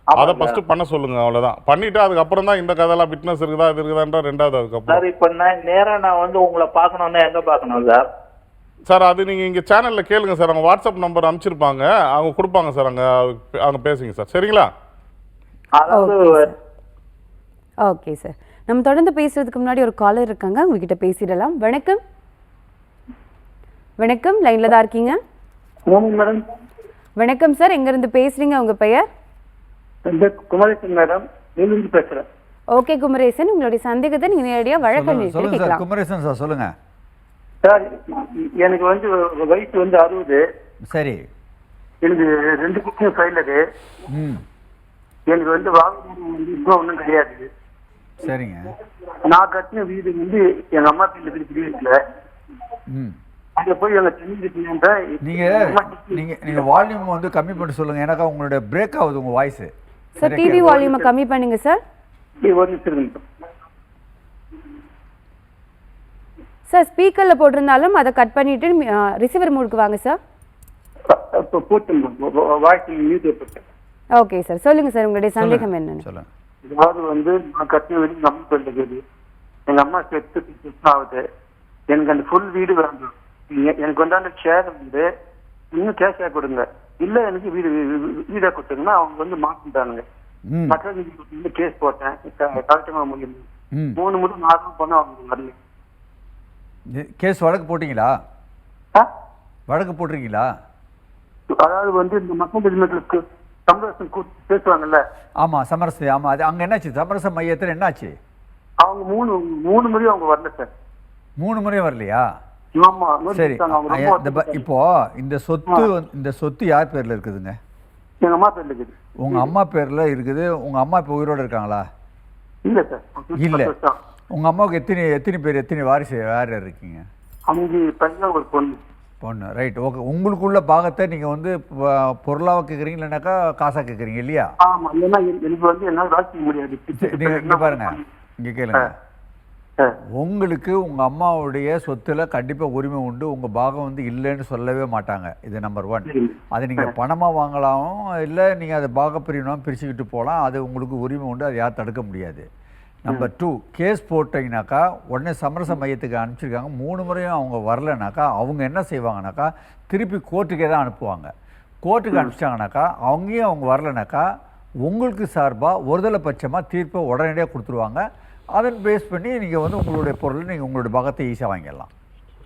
அதை ஃபர்ஸ்ட் பண்ண சொல்லுங்க. அவ்வளவுதான். பண்ணிட்டு அதுக்கப்புறம் தான் இந்த கதையெல்லாம் விட்னஸ் இருக்குதா இது இருக்குதான்ற ரெண்டாவது அதுக்கப்புறம். சார் இப்போ நான் வந்து உங்களை பார்க்கணும்னா எங்க பார்க்கணும் சார்? சார் அது நீங்க இங்க சேனல்ல கேளுங்க சார். அவங்க வாட்ஸ்அப் நம்பர் அனுப்பிச்சிருப்பாங்க, அவங்க கொடுப்பாங்க சார். அங்க பேசுங்க சார். சரிங்களா? Okay sir. நம்ம தொடர்ந்து பேசுறதுக்கு முன்னாடி ஒரு காலர் இருக்காங்க, உங்ககிட்ட பேசிடலாம். வணக்கம். வணக்கம், லைன்ல தான் இருக்கீங்க. வணக்கம் சார், எங்க இருந்து பேசுறீங்க? உங்க பெயர்? குமரேசன் மேடம், நீலிருந்து பேசுறேன். ஓகே குமரேசன், உங்களுடைய சந்தேகத்தை நீங்க நேரடியா வழக்கறிஞர் கேட்கலாம். குமரேசன் சார் சொல்லுங்க. சார் எனக்கு வந்து வயசு வந்து 60. சரி. எனக்கு 2 குட்டியும் ஃபைலரு. எனக்கு வந்து வாகனம் வந்து இன்னும் ஒன்றும் கிடையாது. சரிங்க. நான் கட்டின வீடு வந்து எங்க அம்மா வீட்டுல இருக்குது வீட்டுல. அங்க போய் எங்க நீங்க வால்யூம் வந்து கம்மி பண்ணி சொல்லுங்க, எனக்கு உங்களுடைய பிரேக் ஆகுது உங்க வாய்ஸ். சார் டிவி வால்யூமை கம்மி பண்ணுங்க சார். சார் ஸ்பீக்கர்ல போட்டிருந்தாலும் அதை கட் பண்ணிட்டு ரிசீவர் மோடுக்கு வாங்க சார். ஓகே சார், சொல்லுங்க சார், உங்களுடைய சந்தேகம் என்னன்னு சொல்லுங்க. அதாவது வந்து நான் கட்டின வீடு நம்ம பண்ணுறது, எங்க அம்மா செத்து ஆகுது. எனக்கு அந்த ஃபுல் வீடு வேணும். எனக்கு வந்து அந்த ஷேர் வந்து இன்னும் கேஷா கொடுங்க, இல்ல எனக்கு வீடா கொடுத்துருங்கன்னா அவங்க வந்து மாத்திட்டானுங்க. மற்ற கேஸ் போட்டேன் கலெக்டமா முடியும். 3 முறை 4 போனா அவங்க வரல. கேஸ் வழக்கு போட்டீங்களா? வழக்கு போட்டிருக்கீங்களா? அதாவது வந்து இந்த மக்கள் உரிமைகளுக்கு சமரசம் பேசுவாங்கல்ல. ஆமா சமரசம். ஆமா, அது அங்க என்னாச்சு? சமரச மையத்தில் என்னாச்சு? அவங்க 3 முறை அவங்க வரல சார். 3 முறை வரலையா? சரி. இப்போ இந்த சொத்து யார் பேர்ல இருக்குதுங்க? எங்க அம்மா பேர்ல இருக்குது. உங்க அம்மா பேர்ல இருக்குது. உங்க அம்மா இப்ப உயிரோட இருக்காங்களா? இல்ல சார். இல்ல. உங்க அம்மாவுக்கு எத்தனை பேர், எத்தனை வாரிசு யார் இருக்கீங்க? 5 பையன் ஒரு பொண்ணு. ரைட். ஓகே. உங்களுக்குள்ள பாகத்தை நீங்க வந்து பொருளாக கேட்குறீங்க இல்லைனாக்கா காசா கேட்குறீங்க இல்லையா? ஆமா. ஏன்னா எனக்கு வந்து என்னால் வாசிக்க முடியாது. இங்க பாருங்க, இங்க கேளுங்க. உங்களுக்கு உங்க அம்மாவுடைய சொத்துல கண்டிப்பா உரிமை உண்டு. உங்க பாகம் வந்து இல்லைன்னு சொல்லவே மாட்டாங்க. இது நம்பர் 1. அதை நீங்க பணமா வாங்கலாம், இல்லை நீங்க அதை பாக பிரிவினாலும் பிரிச்சுக்கிட்டு போகலாம். அது உங்களுக்கு உரிமை உண்டு, அதை யாரும் தடுக்க முடியாது. நம்பர் 2, கேஸ் போட்டிங்கனாக்கா உடனே சமரச மையத்துக்கு அனுப்பிச்சிருக்காங்க. 3 முறையும் அவங்க வரலைனாக்கா அவங்க என்ன செய்வாங்கனாக்கா திருப்பி கோர்ட்டுக்கே தான் அனுப்புவாங்க. கோர்ட்டுக்கு அனுப்பிச்சிட்டாங்கனாக்கா அவங்க வரலைனாக்கா உங்களுக்கு சார்பாக ஒருதலை பட்சமாக தீர்ப்பை உடனடியாக கொடுத்துருவாங்க. அதன் பேஸ் பண்ணி நீங்கள் வந்து உங்களுடைய பொருள் நீங்கள் உங்களுடைய பாகத்தை ஈஸியாக வாங்கிடலாம்.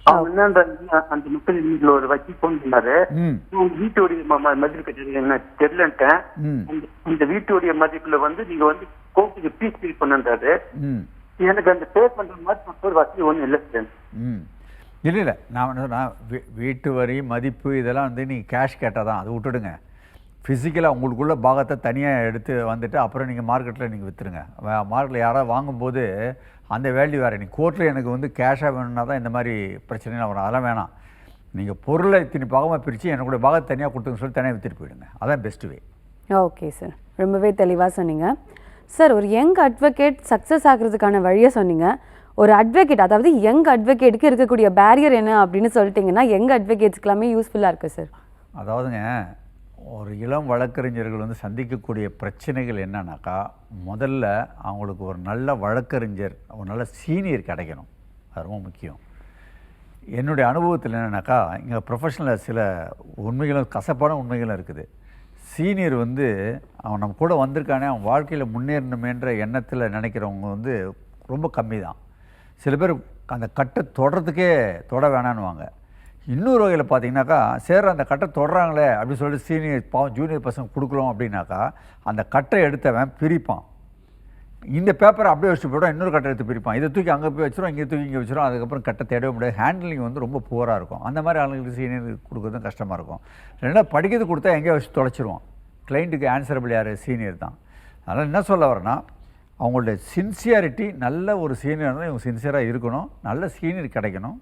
அந்த மக்கள் வீட்டுல ஒரு வக்கீல் போன் பண்ணாரு. வீட்டுடைய மதிப்பு கட்டுறது என்ன தெரியலன்ட்டேன். இந்த வீட்டுடைய மதிப்புல வந்து நீங்க வந்து கோர்ட்டுக்கு பீஸ் பே பண்ணுன்றாரு. எனக்கு அந்த பே பண்ற மாதிரி ஒரு வசதி ஒன்றும் இல்லை சார். இல்லை நான் வீட்டு வரி மதிப்பு இதெல்லாம் வந்து நீங்கள் கேஷ் கேட்டால் தான், அது விட்டுடுங்க. ஃபிசிக்கலாக உங்களுக்குள்ள பாகத்தை தனியாக எடுத்து வந்துட்டு அப்புறம் நீங்கள் மார்க்கெட்டில் நீங்கள் விற்றுருங்க. மார்க்கெட்டில் யாராவது வாங்கும்போது அந்த வேல்யூ வேறு. நீ கோர்ட்டில் எனக்கு வந்து கேஷாக வேணும்னா தான் இந்த மாதிரி பிரச்சனைலாம் வரும். அதெல்லாம் வேணாம். நீங்கள் பொருளை இத்தனை பாகமாக பிரித்து என்னுடைய பாகத்தை தனியாக கொடுத்துன்னு சொல்லி தனியாக விற்றுட்டு போயிடுங்க. அதான் பெஸ்ட்டு வே. ஓகே சார், ரொம்பவே தெளிவாக சொன்னீங்க சார். ஒரு யங் அட்வொகேட் சக்ஸஸ் ஆகிறதுக்கான வழியை சொன்னீங்க. ஒரு அட்வொகேட், அதாவது யங் அட்வொகேட்டுக்கு இருக்கக்கூடிய பேரியர் என்ன அப்படின்னு சொல்லிட்டிங்கன்னா யங் அட்வொகேட்ஸ்க்கு எல்லாமே யூஸ்ஃபுல்லாக இருக்குது சார். அதாவதுங்க, ஒரு இளம் வழக்கறிஞர்கள் வந்து சந்திக்கக்கூடிய பிரச்சனைகள் என்னன்னாக்கா, முதல்ல அவங்களுக்கு ஒரு நல்ல வழக்கறிஞர், ஒரு நல்ல சீனியர் கிடைக்கணும். அது ரொம்ப முக்கியம். என்னுடைய அனுபவத்தில் என்னென்னாக்கா, இங்கே ப்ரொஃபஷனலில் சில உண்மைகளும் கசப்பான உண்மைகளும் இருக்குது. சீனியர் வந்து அவன் நம்ம கூட வந்திருக்கானே, அவன் வாழ்க்கையில் முன்னேறணுமேன்ற எண்ணத்தில் நினைக்கிறவங்க வந்து ரொம்ப கம்மி தான். சில பேர் அந்த கட்டை தொடறதுக்கே தொட வேணான்னுவாங்க. இன்னொரு வகையில் பார்த்தீங்கன்னாக்கா, சேர அந்த கட்டை தொடறாங்களே அப்படின்னு சொல்லிட்டு சீனியர் பாவம் ஜூனியர் பசங்க கொடுக்குறோம் அப்படின்னாக்கா, அந்த கட்டை எடுத்தவன் பிரிப்பான். இந்த பேப்பரை அப்படியே வச்சுட்டு போய்டும், இன்னொரு கட்டை எடுத்து பிரிப்பான். இதை தூக்கி அங்கே போய் வச்சிடும், இங்கே தூக்கி இங்கே வச்சிடும். அதுக்கப்புறம் கட்டை தேடவே முடியாது. ஹேண்ட்லிங் வந்து ரொம்ப புவராக இருக்கும். அந்த மாதிரி ஆளுங்களுக்கு சீனியர் கொடுக்குறதும் கஷ்டமாக இருக்கும். ரெண்டாவது படிக்கிறது கொடுத்தா எங்கேயோ வச்சு தொலைச்சிருவான். கிளைண்ட்டுக்கு ஆன்சரபிள் யார்? சீனியர் தான். அதனால் என்ன சொல்ல வரேன்னா, அவங்களுடைய சின்சியாரிட்டி, நல்ல ஒரு சீனியர்னால் இவங்க சின்சியராக இருக்கணும், நல்ல சீனியர் கிடைக்கணும்.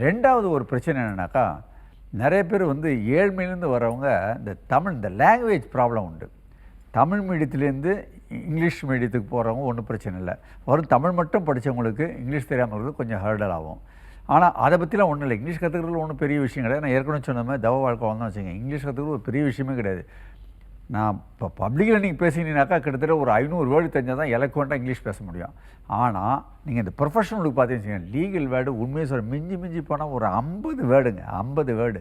ரெண்டாவது ஒரு பிரச்சனை என்னென்னாக்கா, நிறைய பேர் வந்து ஏழ்மையிலேருந்து வரவங்க இந்த லாங்குவேஜ் ப்ராப்ளம் உண்டு. தமிழ் மீடியத்துலேருந்து இங்கிலீஷ் மீடியத்துக்கு போகிறவங்க ஒன்றும் பிரச்சனை இல்லை. வரும் தமிழ் மட்டும் படித்தவங்களுக்கு இங்கிலீஷ் தெரியாமல் இருக்கிறது கொஞ்சம் ஹர்டல் ஆகும். ஆனால் அதை பற்றிலாம் ஒன்றும் இல்லை. இங்கிலீஷ் கற்றுக்கிறது ஒன்றும் பெரிய விஷயம் கிடையாது. நான் ஏற்கனவே சொன்ன மாதிரி தவ வாழ்க்கை வந்தோம் வச்சுங்க, இங்கிலீஷ் கற்றுக்கிறது ஒரு பெரிய விஷயமே கிடையாது. நான் இப்போ பப்ளிக்கில் நீங்கள் பேசினீங்கனாக்கா கிட்டத்தட்ட ஒரு 500 வேர்டு தெரிஞ்சால் தான் எலக்வெண்ட்டாக இங்கிலீஷ் பேச முடியும். ஆனால் நீங்கள் இந்த ப்ரொஃபஷனலுக்கு பார்த்தீங்கன்னு லீகல் வேர்டு உண்மையை சொல்ல மிஞ்சி போனால் ஒரு 50 வேர்டுங்க, 50 வேர்டு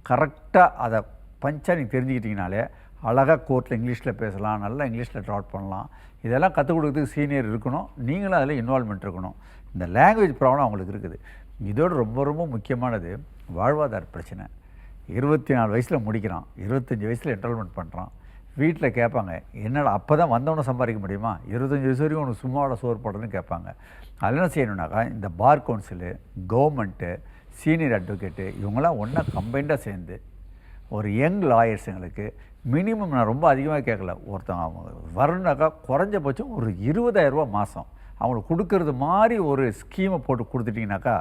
கரெக்டாக அதை பஞ்சாக நீங்கள் தெரிஞ்சுக்கிட்டிங்கனாலே அழகாக கோர்ட்டில் இங்கிலீஷில் பேசலாம், நல்லா இங்கிலீஷில் ட்ராட் பண்ணலாம். இதெல்லாம் கற்றுக் கொடுக்குறதுக்கு சீனியர் இருக்கணும், நீங்களும் அதில் இன்வால்மெண்ட் இருக்கணும். இந்த லாங்குவேஜ் ப்ராப்ளம் அவங்களுக்கு இருக்குது. இதோடு ரொம்ப முக்கியமானது வாழ்வாதார பிரச்சனை. 24 வயசில் முடிக்கிறான், 25 வயசில் என்ரோல்மெண்ட் பண்ணுறான். வீட்டில் கேட்பாங்க, என்னடா அப்போ தான் வந்தவனை சம்பாதிக்க முடியுமா, 25 வயசு வரைக்கும் உனக்கு சும்மாவோட சோறு போடுறதுன்னு கேட்பாங்க. அதெல்லாம் செய்யணுன்னாக்கா இந்த பார் கவுன்சிலு, கவர்மெண்ட்டு, சீனியர் அட்வொகேட்டு இவங்களாம் ஒன்றா கம்பைண்டாக சேர்ந்து ஒரு யங் லாயர்ஸுங்களுக்கு மினிமம், நான் ரொம்ப அதிகமாக கேட்கல, ஒருத்தவங்க அவங்க வரணுனாக்கா குறைஞ்சபட்சம் ஒரு 20,000 ரூபா மாதம் அவங்களுக்கு கொடுக்கறது மாதிரி ஒரு ஸ்கீமை போட்டு கொடுத்துட்டிங்கனாக்கா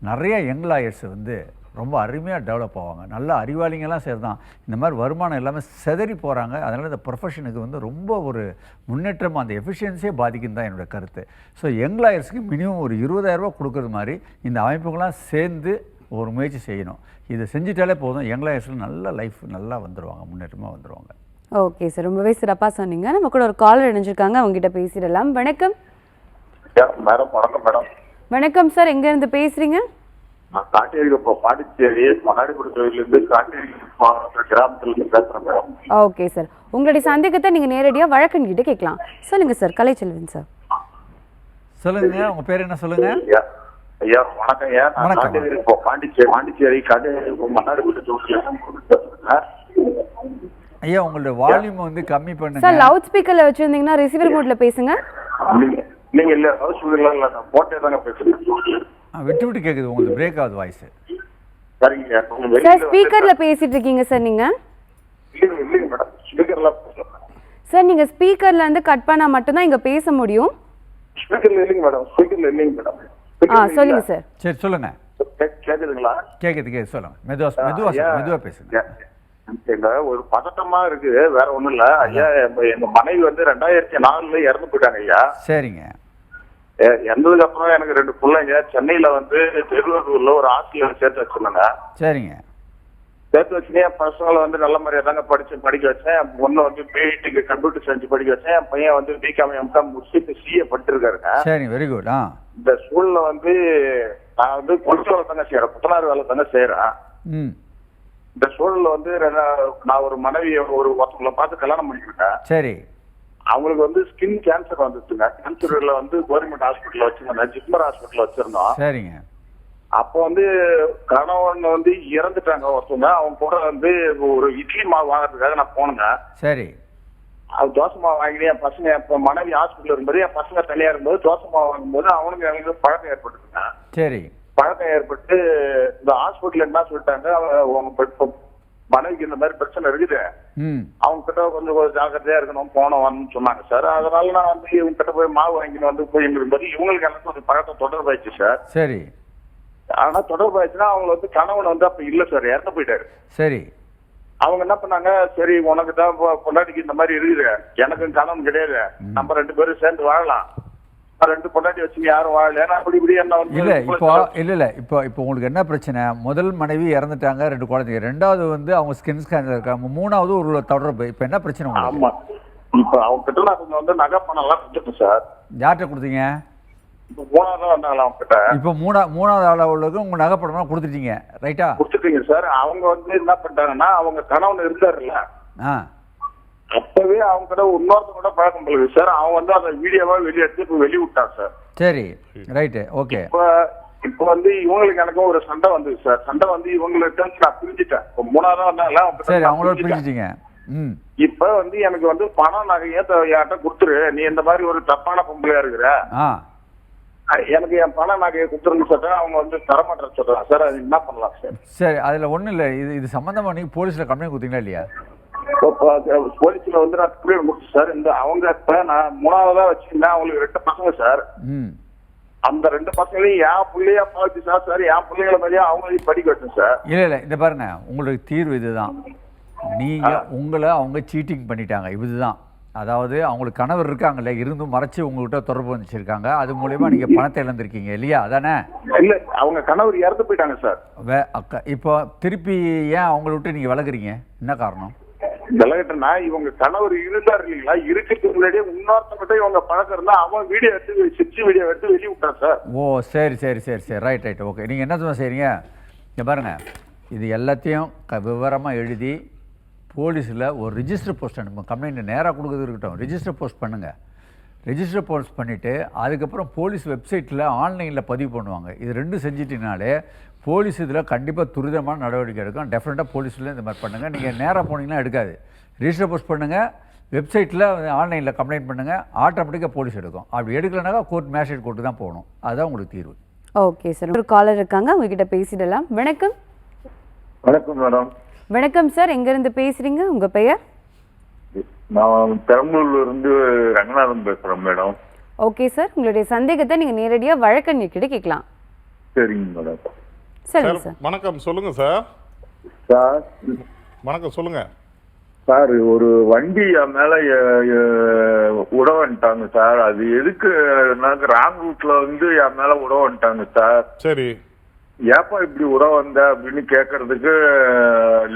நிறைய யங் லாயர்ஸ் வந்து ரொம்ப அருமையாக டெவலப் ஆவாங்க. நல்ல அறிவாளிங்கெல்லாம் சேர்தான். இந்த மாதிரி வருமானம் எல்லாமே செதறி போகிறாங்க. அதனால் இந்த ப்ரொஃபஷனுக்கு வந்து ரொம்ப ஒரு முன்னேற்றமாக, அந்த எஃபிஷியன்சியே பாதிக்குன்னு தான் என்னோடய கருத்து. ஸோ யங் லாயர்ஸ்க்கு மினிமம் ஒரு 20,000 ரூபா கொடுக்குறது மாதிரி இந்த அமைப்புகள்லாம் சேர்ந்து ஒரு முயற்சி செய்யணும். இதை செஞ்சுட்டாலே போதும், யங் லாயர்ஸில் நல்ல லைஃப் நல்லா வந்துடுவாங்க, முன்னேற்றமாக வந்துடுவாங்க. ஓகே சார், ரொம்பவே சிறப்பாக சொன்னீங்க. நம்ம கூட ஒரு காலர் இணைஞ்சிருக்காங்க, அவங்ககிட்ட பேசிடலாம். வணக்கம் மேடம். வணக்கம் மேடம். வணக்கம் சார், எங்கேருந்து பேசுகிறீங்க? நான் காட்டேரி பாண்டிச்சேரி மகாடிபுரம் தொழிலிருந்து காட்டேரி கிராமத்திலிருந்து பேசுறேன் மேடம். ஓகே சார், உங்களுடைய சந்தேகத்தை நீங்கள் நேரடியாக வழக்கன்கிட்ட கேட்கலாம். சொல்லுங்கள் சார். கலைச்செல்வன் சார். சொல்லுங்க, உங்கள் பேர் என்ன சொல்லுங்க? ஐயா வணக்கம் ஐயா. நான் காட்டேரி பாண்டிச்சேரி காட்டேரி மகாடிபுரம் தொழில். ஐயா உங்களுடைய வால்யூம் வந்து கம்மி பண்ணுங்க சார். லவுட் ஸ்பீக்கர்ல வச்சிருந்தீங்கன்னா ரிசீவர் மோட்ல பேசுங்க. நீங்க இல்ல லவுட் ஸ்பீக்கர்ல இல்ல, நான் போட்டே தாங்க பேசுறேன். விட்டு கேக்குது, உங்களுக்கு பிரேக் ஆகுது வாய்ஸ். சரிங்க சார், ஸ்பீக்கர்ல பேசிட்டு இருக்கீங்க சார் நீங்க. இல்லைங்க மேடம், ஸ்பீக்கர்ல சார் நீங்க ஸ்பீக்கர்ல இருந்து கட் பண்ணா மட்டும் தான் இங்க பேச முடியும். ஸ்பீக்கர்ல இல்லைங்க மேடம், ஸ்பீக்கர்ல இல்லைங்க மேடம். சொல்லுங்க சார். சரி சொல்லுங்க. கேக்குதுங்களா? கேக்குது சொல்லுங்க. மெதுவா பேசுங்க. எங்க ஒரு பதட்டமா இருக்கு, வேற ஒண்ணும் இல்ல ஐயா. எங்க மனைவி வந்து 2004 இறந்து போயிட்டாங்க ஐயா. சரிங்க. இறந்ததுக்கு அப்புறம் எனக்கு 2 பிள்ளைங்க சென்னையில வந்து திருவள்ளூர்ல ஒரு ஹாஸ்டல்ல சேர்த்து வச்சிருந்தாங்க. சரிங்க. சேர்த்து வச்சுனே என் பசங்களை வந்து நல்ல மாதிரியா தாங்க படிக்க வச்சேன். என் பொண்ணு வந்து பிஇடிக்கு கம்ப்யூட்டர் சயின்ஸ் படிக்க வச்சேன். என் பையன் வந்து பிகாம் எம்காம் முடிச்சு சிஏ படிச்சிருக்காருங்க. சரி, வெரி குட். இந்த ஸ்கூல்ல வந்து நான் வந்து பொலிஸ் வேலை தாங்க செய்யறேன், புத்தனார் வேலை தாங்க செய்யறேன். இந்த சூழல்ல வந்து நான் ஒரு மனைவியை ஒருத்தவங்களை பார்த்து கல்யாணம் பண்ணிக்கிட்டேன். சரி. அவங்களுக்கு வந்து ஸ்கின் கேன்சர் வந்துச்சுங்க. கேன்சர்ல வந்து கவர்மெண்ட் ஹாஸ்பிட்டல் வச்சிருந்தோம், ஜிப்மர் ஹாஸ்பிட்டல் வச்சிருந்தோம். சரிங்க. அப்போ வந்து கணவன் வந்து இறந்துட்டாங்க ஒருத்தவங்க. அவங்க கூட வந்து ஒரு இட்லி மாவு வாங்குறதுக்காக நான் போனேங்க. சரி. அது தோசை மாவு வாங்கினேன். என் பசங்க, என் மனைவி ஹாஸ்பிட்டல் இருக்கும்போது என் பசங்க தனியா இருக்கும்போது தோசை மாவு வாங்கும்போது அவனுக்கு எனக்கு பழக்கம் ஏற்பட்டுருங்க. சரி. பழக்கம் ஏற்பட்டு இந்த ஹாஸ்பிட்டல் என்ன சொல்லிட்டாங்க, மனைவிக்கு இந்த மாதிரி பிரச்சனை இருக்குது, ம் அவங்க கிட்ட கொஞ்சம் ஜாக்கிரதையா இருக்கணும், போனோம் வரணும்னு சொன்னாங்க சார். அதனால நான் வந்து இவங்க கிட்ட போய் மாவு வாங்கிட்டு வந்து போய் இருக்கும்போது இவங்களுக்கு எனக்கு ஒரு பழக்கம் தொடர்பாயிடுச்சு சார். சரி ஆனா தொடர்பாயிடுச்சுன்னா அவங்க வந்து கணவன் வந்து அப்ப இல்ல சார், இறந்து போயிட்டாரு. சரி அவங்க என்ன பண்ணாங்க, சரி உனக்கு தான் பொண்டாட்டிக்கு இந்த மாதிரி இருக்குது, எனக்கும் கணவன் கிடையாது, நம்ம 2 பேரும் சேர்ந்து வாழலாம், 2 பொண்டாட்டி வச்சுங்க யாரும் வாழல, ஏன்னா அப்படி இப்படி என்ன வந்து இல்லை இப்போ உங்களுக்கு என்ன பிரச்சனை? முதல் மனைவி இறந்துட்டாங்க, 2 குழந்தைங்க, 2வது வந்து அவங்க ஸ்கின் கேன்சர் இருக்காங்க, 3வது ஒரு தொடர்பு. இப்போ என்ன பிரச்சனை உங்களுக்கு? ஆமா, இப்ப அவங்க கிட்ட நான் கொஞ்சம் வந்து நகை பணம் எல்லாம் கொடுத்துட்டேன் சார். யார்கிட்ட கொடுத்தீங்க? இப்ப 3ஆவது தான் வந்தாங்களா அவங்க கிட்ட. இப்போ மூணாவது ஆளவுக்கு உங்கள் நகைப்படம்லாம் கொடுத்துட்டீங்க, ரைட்டா? கொடுத்துட்டீங்க சார். அவங்க வந்து என்ன பண்ணிட்டாங்கன்னா, அவங்க கணவன் இருந்தாருல்ல, ஆ அப்பவே அவங்க கிட்ட இன்னொருத்தங்க கூட பழக்கம் பழகுது சார். அவன் வந்து அந்த வீடியோவா வெளியெடுத்து இப்ப வெளிய விட்டான் சார். சரி ரைட்டு ஓகே. இப்ப வந்து இவங்களுக்கு எனக்கும் ஒரு சண்டை வந்தது சார். சண்டை வந்து இவங்கள்ட்ட நான் பிரிஞ்சுட்டேன். இப்போ 3ஆவது வந்தாங்களா சரி, அவங்களோட பிரிஞ்சுட்டீங்க. ம் இப்ப வந்து எனக்கு வந்து பணம் நகையே யார்கிட்ட கொடுத்துரு, நீ இந்த மாதிரி ஒரு தப்பான பொம்பளையா இருக்கிற, ஆ எனக்கு என் பணம் நகையை கொடுத்துருன்னு சொல்றேன். அவங்க வந்து தரமாட்டேன்னு சொல்றாங்க சார். அது என்ன பண்ணலாம் சார்? சரி, அதில் ஒன்றும் இல்லை. இது சம்மந்தமாக நீங்கள் போலீஸில் கம்ப்ளைண்ட் கொடுத்தீங்களா இல்லையா? போலீஸ்ல வந்து நான் கம்ப்ளைண்ட் கொடுத்தேன் சார். இந்த அவங்க இப்ப நான் 3ஆவதா வச்சிருந்தேன், அவங்களுக்கு 2 பசங்க சார். ம் அந்த 2 பசங்களையும் என் பிள்ளையா பார்த்து சார், என் பிள்ளைகளை மாதிரியா அவங்களையும் படிக்க வச்சேன் சார். இல்லை இந்த பாருங்க, உங்களுக்கு தீர்வு இதுதான். நீங்கள் உங்களை அவங்க சீட்டிங் பண்ணிட்டாங்க, இதுதான். அதாவது அவங்களுக்கு கணவர் இருக்காங்கல்ல, இருந்தும் மறைச்சு உங்கள்கிட்ட தொடர்பு வந்துச்சிருக்காங்க, அது மூலயமா நீங்கள் பணத்தை இழந்திருக்கீங்க இல்லையா? அதானே? இல்ல, அவங்க கணவர் இறந்து போயிட்டாங்க சார். அக்கா இப்போ திருப்பி ஏன் அவங்கள விட்டு நீங்கள் விலகுறீங்க? என்ன காரணம்? விலகிட்டனா இவங்க கணவர் இருந்தார் இல்லைங்களா, இருக்கிறதுக்கு முன்னாடியே இன்னொருத்தங்கிட்ட இவங்க பழக்கம் இருந்தா அவன் வீடியோ எடுத்து சிச்சு வீடியோ எடுத்து வெளியே விட்டான் சார். ஓ சரி சரி சரி சரி ரைட் ஓகே. நீங்கள் என்ன செய்றீங்க? இங்கே பாருங்க, இது எல்லாத்தையும் விவரமாக எழுதி போலீஸில் ஒரு ரிஜிஸ்டர் போஸ்ட் அனுப்புங்க. கம்ப்ளைண்ட் நேராக கொடுக்குறது இருக்கட்டும், ரிஜிஸ்டர் போஸ்ட் பண்ணுங்கள். ரிஜிஸ்டர் போஸ்ட் பண்ணிவிட்டு அதுக்கப்புறம் போலீஸ் வெப்சைட்டில் ஆன்லைனில் பதிவு பண்ணுவாங்க. இது 2 செஞ்சிட்டிங்கனாலே போலீஸ் இதில் கண்டிப்பாக துரிதமான நடவடிக்கை எடுக்கும். டெஃபினட்டாக போலீஸில் இந்த மாதிரி பண்ணுங்கள். நீங்கள் நேராக போனீங்கன்னா எடுக்காது. ரிஜிஸ்டர் போஸ்ட் பண்ணுங்கள், வெப்சைட்டில் ஆன்லைனில் கம்ப்ளைண்ட் பண்ணுங்கள், ஆட்டோமேட்டிக்காக போலீஸ் எடுக்கும். அப்படி எடுக்கலைனாக்கா கோர்ட் மேஜிஸ்ட்ரேட் கோர்ட்டு தான் போகணும். அதுதான் உங்களுக்கு தீர்வு. ஓகே சார், ஒரு காலர் இருக்காங்க, உங்ககிட்ட பேசிடலாம். வணக்கம். வணக்கம் மேடம். வணக்கம் சார், எங்கேருந்து பேசுகிறீங்க? உங்கள் பெயர்? நான் பெரம்பலூர்ல இருந்து ரங்கநாதன் பேசுறேன் மேடம். ஓகே சார், உங்களுடைய சந்தேகத்தை நீங்கள் நேரடியாக வழக்கறிஞர்கிட்ட கேட்கலாம். சரிங்க மேடம். சொல்லுங்க சார். வணக்கம், சொல்லுங்க சார். சார் வணக்கம், சொல்லுங்க சார். ஒரு வண்டி என் மேல விட வந்துட்டாங்க சார். அது எதுக்கு ராங் ரூட்ல வந்து என் மேல விட வந்துட்டாங்க சார். சரி, ஏப்பா இப்படி விட வந்த அப்படின்னு கேட்கறதுக்கு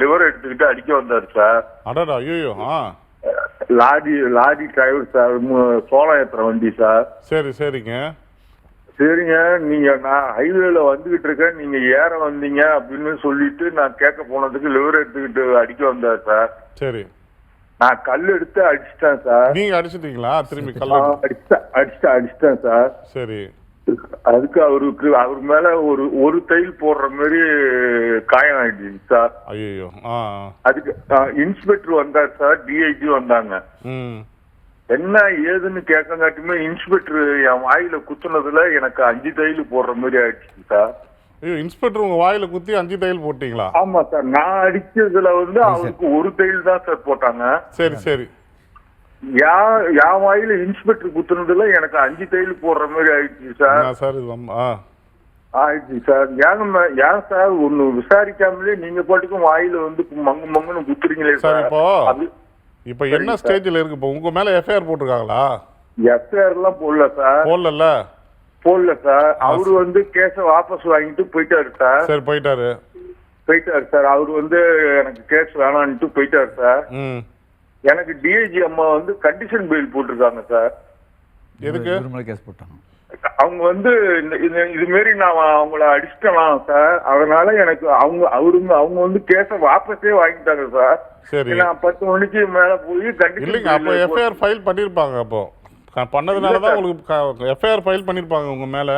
லிவர் எடுத்துக்கிட்டு அடிக்க வந்தாரு சார். அடடா, ஐயோ. லாரி டிரைவர் சார், சோளம் ஏத்துற வண்டி சார். சரி சரிங்க சரிங்க, நீங்க நான் ஹைவேல வந்துகிட்டு இருக்கேன், நீங்க ஏற வந்தீங்க அப்படின்னு சொல்லிட்டு நான் கேட்க போனதுக்கு லிவர் எடுத்துக்கிட்டு அடிக்க வந்தார் சார். சரி, நான் கல் எடுத்து அடிச்சிட்டேன் சார். நீங்க அடிச்சிட்டீங்களா? திரும்பி கல் அடிச்சிட்டேன் சார். சரி, அதுக்கு அவர் மேல ஒரு தையல் போடுற மாதிரி காயம் ஆயிடுச்சு சார். ஐயோ. அதுக்கு இன்ஸ்பெக்டர் வந்தார் சார், டிஐஜி வந்தாங்க. என்ன ஏதுன்னு கேட்கங்காட்டுமே இன்ஸ்பெக்டர் என் வாயில குத்துனதுல எனக்கு 5 தையல் போடுற மாதிரி ஆயிடுச்சு சார். ஐயோ, இன்ஸ்பெக்டர் உங்க வாயில குத்தி 5 தையல் போட்டீங்களா? ஆமா சார், நான் அடிச்சதுல வந்து அவருக்கு 1 தையல் தான் சார் போட்டாங்க. சரி சரி. என் வாயில இன்ஸ்பெக்டர் குத்துனதுல எனக்கு 5 தையல் போடுற மாதிரி ஆயிடுச்சு சார். ஆயிடுச்சு சார். ஏன் சார் ஒண்ணு விசாரிக்காமலே நீங்க பாட்டுக்கும் வாயில வந்து மங்குன்னு குத்துறீங்களே சார். இப்ப என்ன ஸ்டேஜ்ல இருக்கு? இப்ப உங்க மேல எஃப்ஐஆர் போட்டிருக்காங்களா? எஃப்ஐஆர் எல்லாம் போடல சார். போடல சார். அவரு வந்து கேஸ வாபஸ் வாங்கிட்டு போயிட்டாரு சார். சரி, போயிட்டாரு சார். அவரு வந்து எனக்கு கேஸ் வேணான்ட்டு போயிட்டாரு சார். எனக்கு டிஐஜி அம்மா வந்து கண்டிஷன் பெயில் போட்டிருக்காங்க சார். எதுக்கு கேஸ் போட்டாங்க? அவங்க வந்து இது மாரி நான் அவங்கள அடிச்சிட்டலாம் சார். அதனால எனக்கு அவங்க வந்து கேஸ வாபஸே வாங்கிட்டாங்க சார். சரி, நான் 10 மணிக்கு மேல போய் இல்லைங்க, அப்போ எஃப்ஐஆர் ஃபைல் பண்ணிருப்பாங்க. அப்போ பண்ணதுனாலதான் உங்களுக்கு எஃப்ஐஆர் ஃபைல் பண்ணிருப்பாங்க உங்க மேல.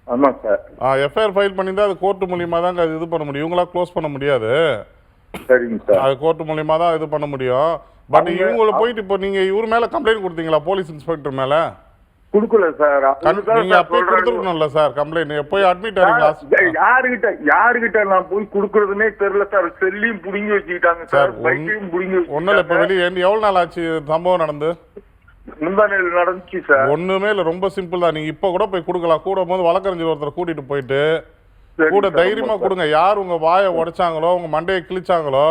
ஆமா சார். எஃப்ஐஆர் ஃபைல் பண்ணிருந்தா அது கோர்ட் மூலியமா தான் அது இது பண்ண முடியும். இவங்களா க்ளோஸ் பண்ண முடியாது. சரிங்க சார். அது கோர்ட் மூலியமா தான் இது பண்ண முடியும். பட் இவங்கள போயிட்டு இப்போ நீங்க இவர் மேல கம்ப்ளைண்ட் கொடுத்தீங்களா? போலீஸ் இன்ஸ்பெக்டர் மேல? குடுக்கல சார். நீங்க அப்பயே கொடுத்துருக்கணும்ல சார் கம்ப்ளைண்ட். போய் அட்மிட் ஆறீங்களா? யாருகிட்ட நான் போய் குடுக்கறதுனே தெரியல சார். செல்லியும் புடிங்கி வச்சுக்கிட்டாங்க சார், பைக்கையும் புடிங்கி. ஒண்ணுல இப்ப வெளியே எவ்வளவு நாள் ஆச்சு சம்பவம் நடந்து? முந்தானேல நடந்துச்சு சார். ஒண்ணுமே இல்ல, ரொம்ப சிம்பிள் தான். நீங்க இப்ப கூட போய் கொடுக்கலாம். கூட போது வழக்கறிஞர் ஒருத்தர் கூட்டிட்டு போயிட்டு கூட தைரியமா கொடுங்க. யார் உங்க வாயை உடைச்சாங்களோ உங்க மண்டையை கிழிச்சாங்களோ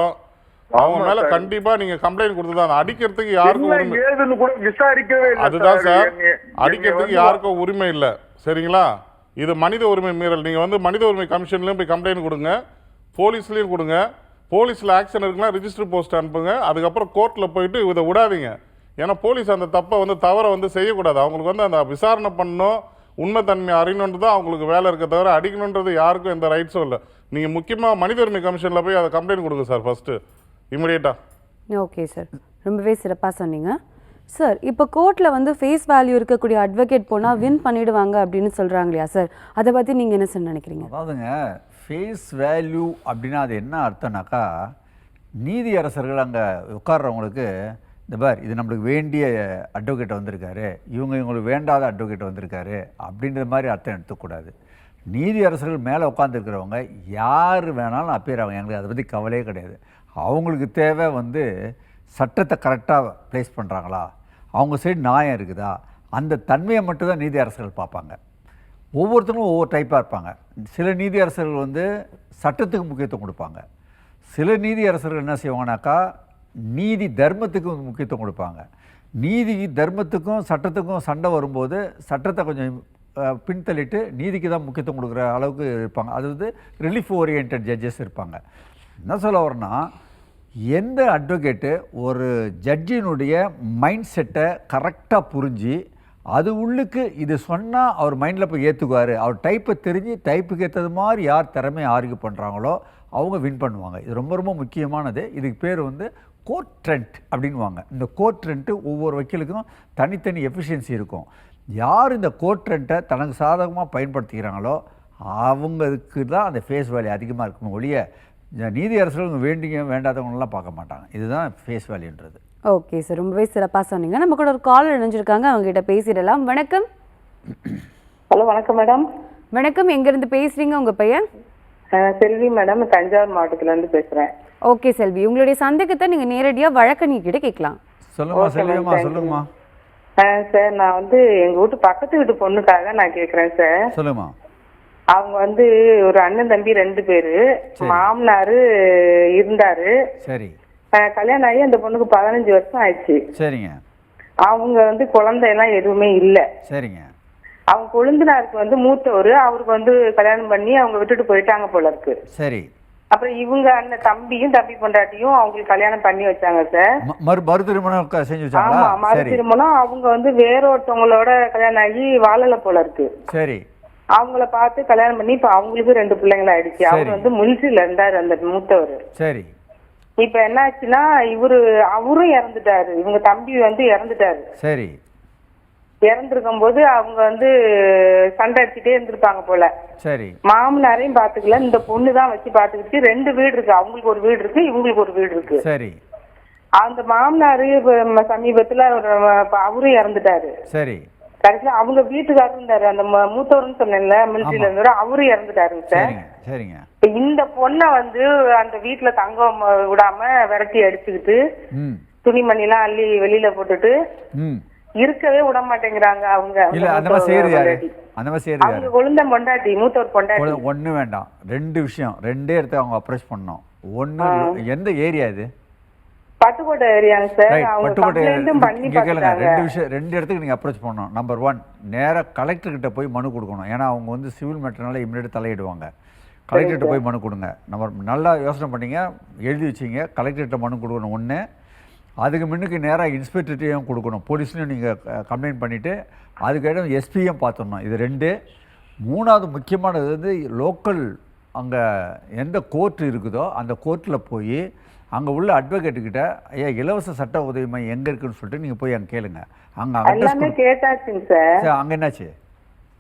அவங்க மேல கண்டிப்பா நீங்க கம்ப்ளைண்ட் கொடுத்துதான். அடிக்கிறதுக்கு யாருக்கும் கூட விசாரிக்கவே இல்லை. அதுதான் சார், அடிக்கிறதுக்கு யாருக்கும் உரிமை இல்லை. சரிங்களா? இது மனித உரிமை மீறல். நீங்க வந்து மனித உரிமை கமிஷன்லயும் போய் கம்ப்ளைண்ட் கொடுங்க, போலீஸ்லயும் கொடுங்க. போலீஸ்ல ஆக்ஷன் இருக்குன்னா ரிஜிஸ்டர் போஸ்ட் அனுப்புங்க. அதுக்கப்புறம் கோர்ட்ல போயிட்டு இதை விடாதீங்க. ஏன்னா போலீஸ் அந்த தப்பை வந்து தவறை வந்து செய்யக்கூடாது. அவங்களுக்கு வந்து அந்த விசாரணை பண்ணணும், உண்மை தன்மை அறியணுன்றது அவங்களுக்கு வேலை இருக்க தவிர அடிக்கணுன்றது யாருக்கும் எந்த ரைட்ஸும் இல்லை. நீங்கள் முக்கியமாக மனித உரிமை கமிஷனில் போய் அதை கம்ப்ளைண்ட் கொடுங்க சார் ஃபஸ்ட்டு இமிடியேட்டாக. ஓகே சார், ரொம்பவே சிறப்பாக சொன்னீங்க சார். இப்போ கோர்ட்டில் வந்து ஃபேஸ் வேல்யூ இருக்கக்கூடிய அட்வொகேட் போனால் வின் பண்ணிடுவாங்க அப்படின்னு சொல்கிறாங்க இல்லையா சார், அதை பற்றி நீங்கள் என்ன சார் நினைக்கிறீங்க? அதாவதுங்க ஃபேஸ் வேல்யூ அப்படின்னா அது என்ன அர்த்தம்னாக்கா, நீதி அரசர்கள் அங்கே உட்கார்றவங்களுக்கு இந்த பார் இது நம்மளுக்கு வேண்டிய அட்வொகேட் வந்திருக்காரு, இவங்களுக்கு வேண்டாத அட்வொகேட் வந்திருக்காரு அப்படின்ற மாதிரி அர்த்தம் எடுத்துக்கூடாது. நீதி அரசர்கள் மேலே உட்காந்துருக்கிறவங்க யார் வேணாலும் அப்பேர் ஆகும், எங்களுக்கு அதை பற்றி கவலையே கிடையாது. அவங்களுக்கு தேவை வந்து சட்டத்தை கரெக்டாக ப்ளேஸ் பண்ணுறாங்களா, அவங்க சைடு நியாயம் இருக்குதா, அந்த தன்மையை மட்டும்தான் நீதி அரசர்கள் பார்ப்பாங்க. ஒவ்வொருத்தரும் ஒவ்வொரு டைப்பாக இருப்பாங்க. சில நீதி அரசர்கள் வந்து சட்டத்துக்கு முக்கியத்துவம் கொடுப்பாங்க. சில நீதி அரசர்கள் என்ன செய்வாங்கனாக்கா நீதி தர்மத்துக்கு முக்கியத்துவம் கொடுப்பாங்க. நீதி தர்மத்துக்கும் சட்டத்துக்கும் சண்டை வரும்போது சட்டத்தை கொஞ்சம் பின்தள்ளிட்டு நீதிக்கு தான் முக்கியத்துவம் கொடுக்குற அளவுக்கு இருப்பாங்க. அது வந்து ரிலீஃப் ஓரியன்ட் ஜட்ஜஸ் இருப்பாங்க. என்ன சொல்ல வரேன்னா, எந்த அட்வொகேட்டு ஒரு ஜட்ஜினுடைய மைண்ட் செட்டை கரெக்டாக புரிஞ்சு அது உள்ளுக்கு இது சொன்னால் அவர் மைண்டில் போய் ஏற்றுக்குவார், அவர் டைப்பை தெரிஞ்சு டைப்புக்கு ஏற்றது மாதிரி யார் திறமையை ஆர்கியூ பண்ணுறாங்களோ அவங்க வின் பண்ணுவாங்க. இது ரொம்ப ரொம்ப முக்கியமானது. இதுக்கு பேர் வந்து கோர்ட் ட்ரெண்ட் அப்படின்வாங்க. இந்த கோர்ட் ட்ரெண்ட்டு ஒவ்வொரு வக்கீலுக்கும் தனித்தனி எஃபிஷியன்சி இருக்கும். யார் இந்த கோர்ட் ட்ரெண்ட்டை தனக்கு சாதகமாக பயன்படுத்திக்கிறாங்களோ அவங்களுக்கு தான் அந்த ஃபேஸ் வேல்யூ அதிகமாக இருக்கும். ஒழிய நீதி அரசர்கள் வேண்டிங்க வேண்டாதவங்களெலாம் பார்க்க மாட்டாங்க. இதுதான் ஃபேஸ் வேல்யூன்றது. ஓகே சார், ரொம்பவே சிறப்பாக சொன்னீங்க. நம்ம கூட ஒரு காலர் இணைஞ்சிருக்காங்க, அவங்ககிட்ட பேசிடலாம். வணக்கம். ஹலோ, வணக்கம் மேடம். வணக்கம், எங்கேருந்து பேசுகிறீங்க? உங்கள் பெயர்? செல்வி மேடம், தஞ்சாவூர் மாவட்டத்திலேருந்து பேசுகிறேன். ஓகே செல்வி, உங்களுடைய சந்தேகத்தை நீங்கள் நேரடியாக வழக்கறிஞர்கிட்ட கேட்கலாம். சொல்லுங்கம்மா செல்வியம்மா, சொல்லுங்கம்மா. சார், நான் வந்து எங்கள் வீட்டு பக்கத்து வீட்டு பொண்ணுக்காக நான் கேட்குறேன் சார். சொல்லுங்கம்மா. அவங்க வந்து ஒரு அண்ணன் தம்பி 2 பேரு, மாமனாரு இருந்தாரு. சரி. கல்யாணம் ஆகி அந்த பொண்ணுக்கு 15 வருஷம் ஆயிடுச்சு. சரிங்க. அவங்க வந்து குழந்தையெல்லாம் எதுவுமே இல்லை. சரிங்க. அவங்க கொழுந்தனாருக்கு வந்து மூத்தவர், அவருக்கு வந்து கல்யாணம் பண்ணி அவங்க விட்டுட்டு போயிட்டாங்க போல இருக்கு. சரி. அப்புறம் இவங்க அண்ணன் தம்பியும் தம்பி பொண்டாட்டியும் அவங்களுக்கு கல்யாணம் பண்ணி வச்சாங்க சார். மறு திருமணம் செஞ்சு வச்சாங்களா? ஆமா, மறு திருமணம். அவங்க வந்து வேற ஒருத்தவங்களோட கல்யாணம் ஆகி வாழல போல இருக்கு. சரி. அவங்கள பார்த்து கல்யாணம் பண்ணி இப்ப அவங்களுக்கு 2 பிள்ளைங்கள ஆயிடுச்சு. அவர் வந்து மிலிட்டரியில இருந்தாரு அந்த மூத்தவர். சரி. இப்ப என்ன ஆச்சுன்னா அவரும் இறந்துட்டாரு, இவங்க தம்பி வந்து இறந்துட்டாரு. சரி. இறந்துருக்கும் போது அவங்க வந்து சண்டை அடிச்சுட்டே இருந்திருப்பாங்க போல. சரி. மாமனாரையும் பாத்துக்கல, இந்த பொண்ணு தான் வச்சு பாத்துக்கிச்சு. 2 வீடு இருக்கு, அவங்களுக்கு ஒரு வீடு இருக்கு, இவங்களுக்கு ஒரு வீடு இருக்கு. சரி. அந்த மாமனாரு சமீபத்துல அவரும் இறந்துட்டாரு. சரி. கடைசியில அவங்க வீட்டுக்காரர் இருந்தாரு, அந்த மூத்தவர்னு சொன்னேன்ல மிலிட்டரியில இருந்தாரு, அவரும் இறந்துட்டாருங்க சார். சரிங்க. இந்த பொண்ணை வந்து அந்த வீட்டுல தங்க விடாம விரட்டி அடிச்சுக்கிட்டு துணிமணி எல்லாம் அள்ளி வெளியில போட்டுட்டு இருக்கவே விட மாட்டேங்கிறாங்க. அவங்க அவங்க கொழுந்த பொண்டாட்டி, மூத்தவர் பொண்டாட்டி. ஒண்ணு வேண்டாம், 2 விஷயம், 2 இடத்த அவங்க அப்ரோச் பண்ணோம். ஒண்ணு, எந்த ஏரியா இது? பட்டுக்கோட்டை ஏரியாங்க சார். அவங்க கம்ப்ளைண்டும் பண்ணி பார்த்தாங்க. 2 விஷயம், 2 இடத்துக்கு நீங்க அப்ரோச் பண்ணணும். நம்பர் 1, நேரா கலெக்டர் கிட்ட போய் மனு கொடுக்கணும். ஏன்னா அவங்க வந்து சிவில் மேட்டர்னால இமிடியேட் தலையிடுவாங்க. கலெக்டர்கிட்ட போய் மனு கொடுங்க. நல்லா யோசனை பண்ணீங்க, எழுதி வச்சிங்க. கலெக்டர்கிட்ட மனு கொடுக்கணும் 1. அதுக்கு முன்னுக்கு நேராக இன்ஸ்பெக்டர்கிட்டையும் கொடுக்கணும். போலீஸ்லையும் நீங்கள் கம்ப்ளைண்ட் பண்ணிவிட்டு அதுக்கிட்ட எஸ்பியும் பார்த்துடணும். இது 2. 3வது முக்கியமானது வந்து லோக்கல் அங்கே எந்த கோர்ட் இருக்குதோ அந்த கோர்ட்டில் போய் அங்கே உள்ள அட்வொகேட்டுக்கிட்ட ஐயா இலவச சட்ட உதவி மையம் எங்கே இருக்குன்னு சொல்லிட்டு நீங்கள் போய் அங்கே கேளுங்க. அங்கே கேட்டாச்சுங்க சார். அங்கே என்னாச்சு?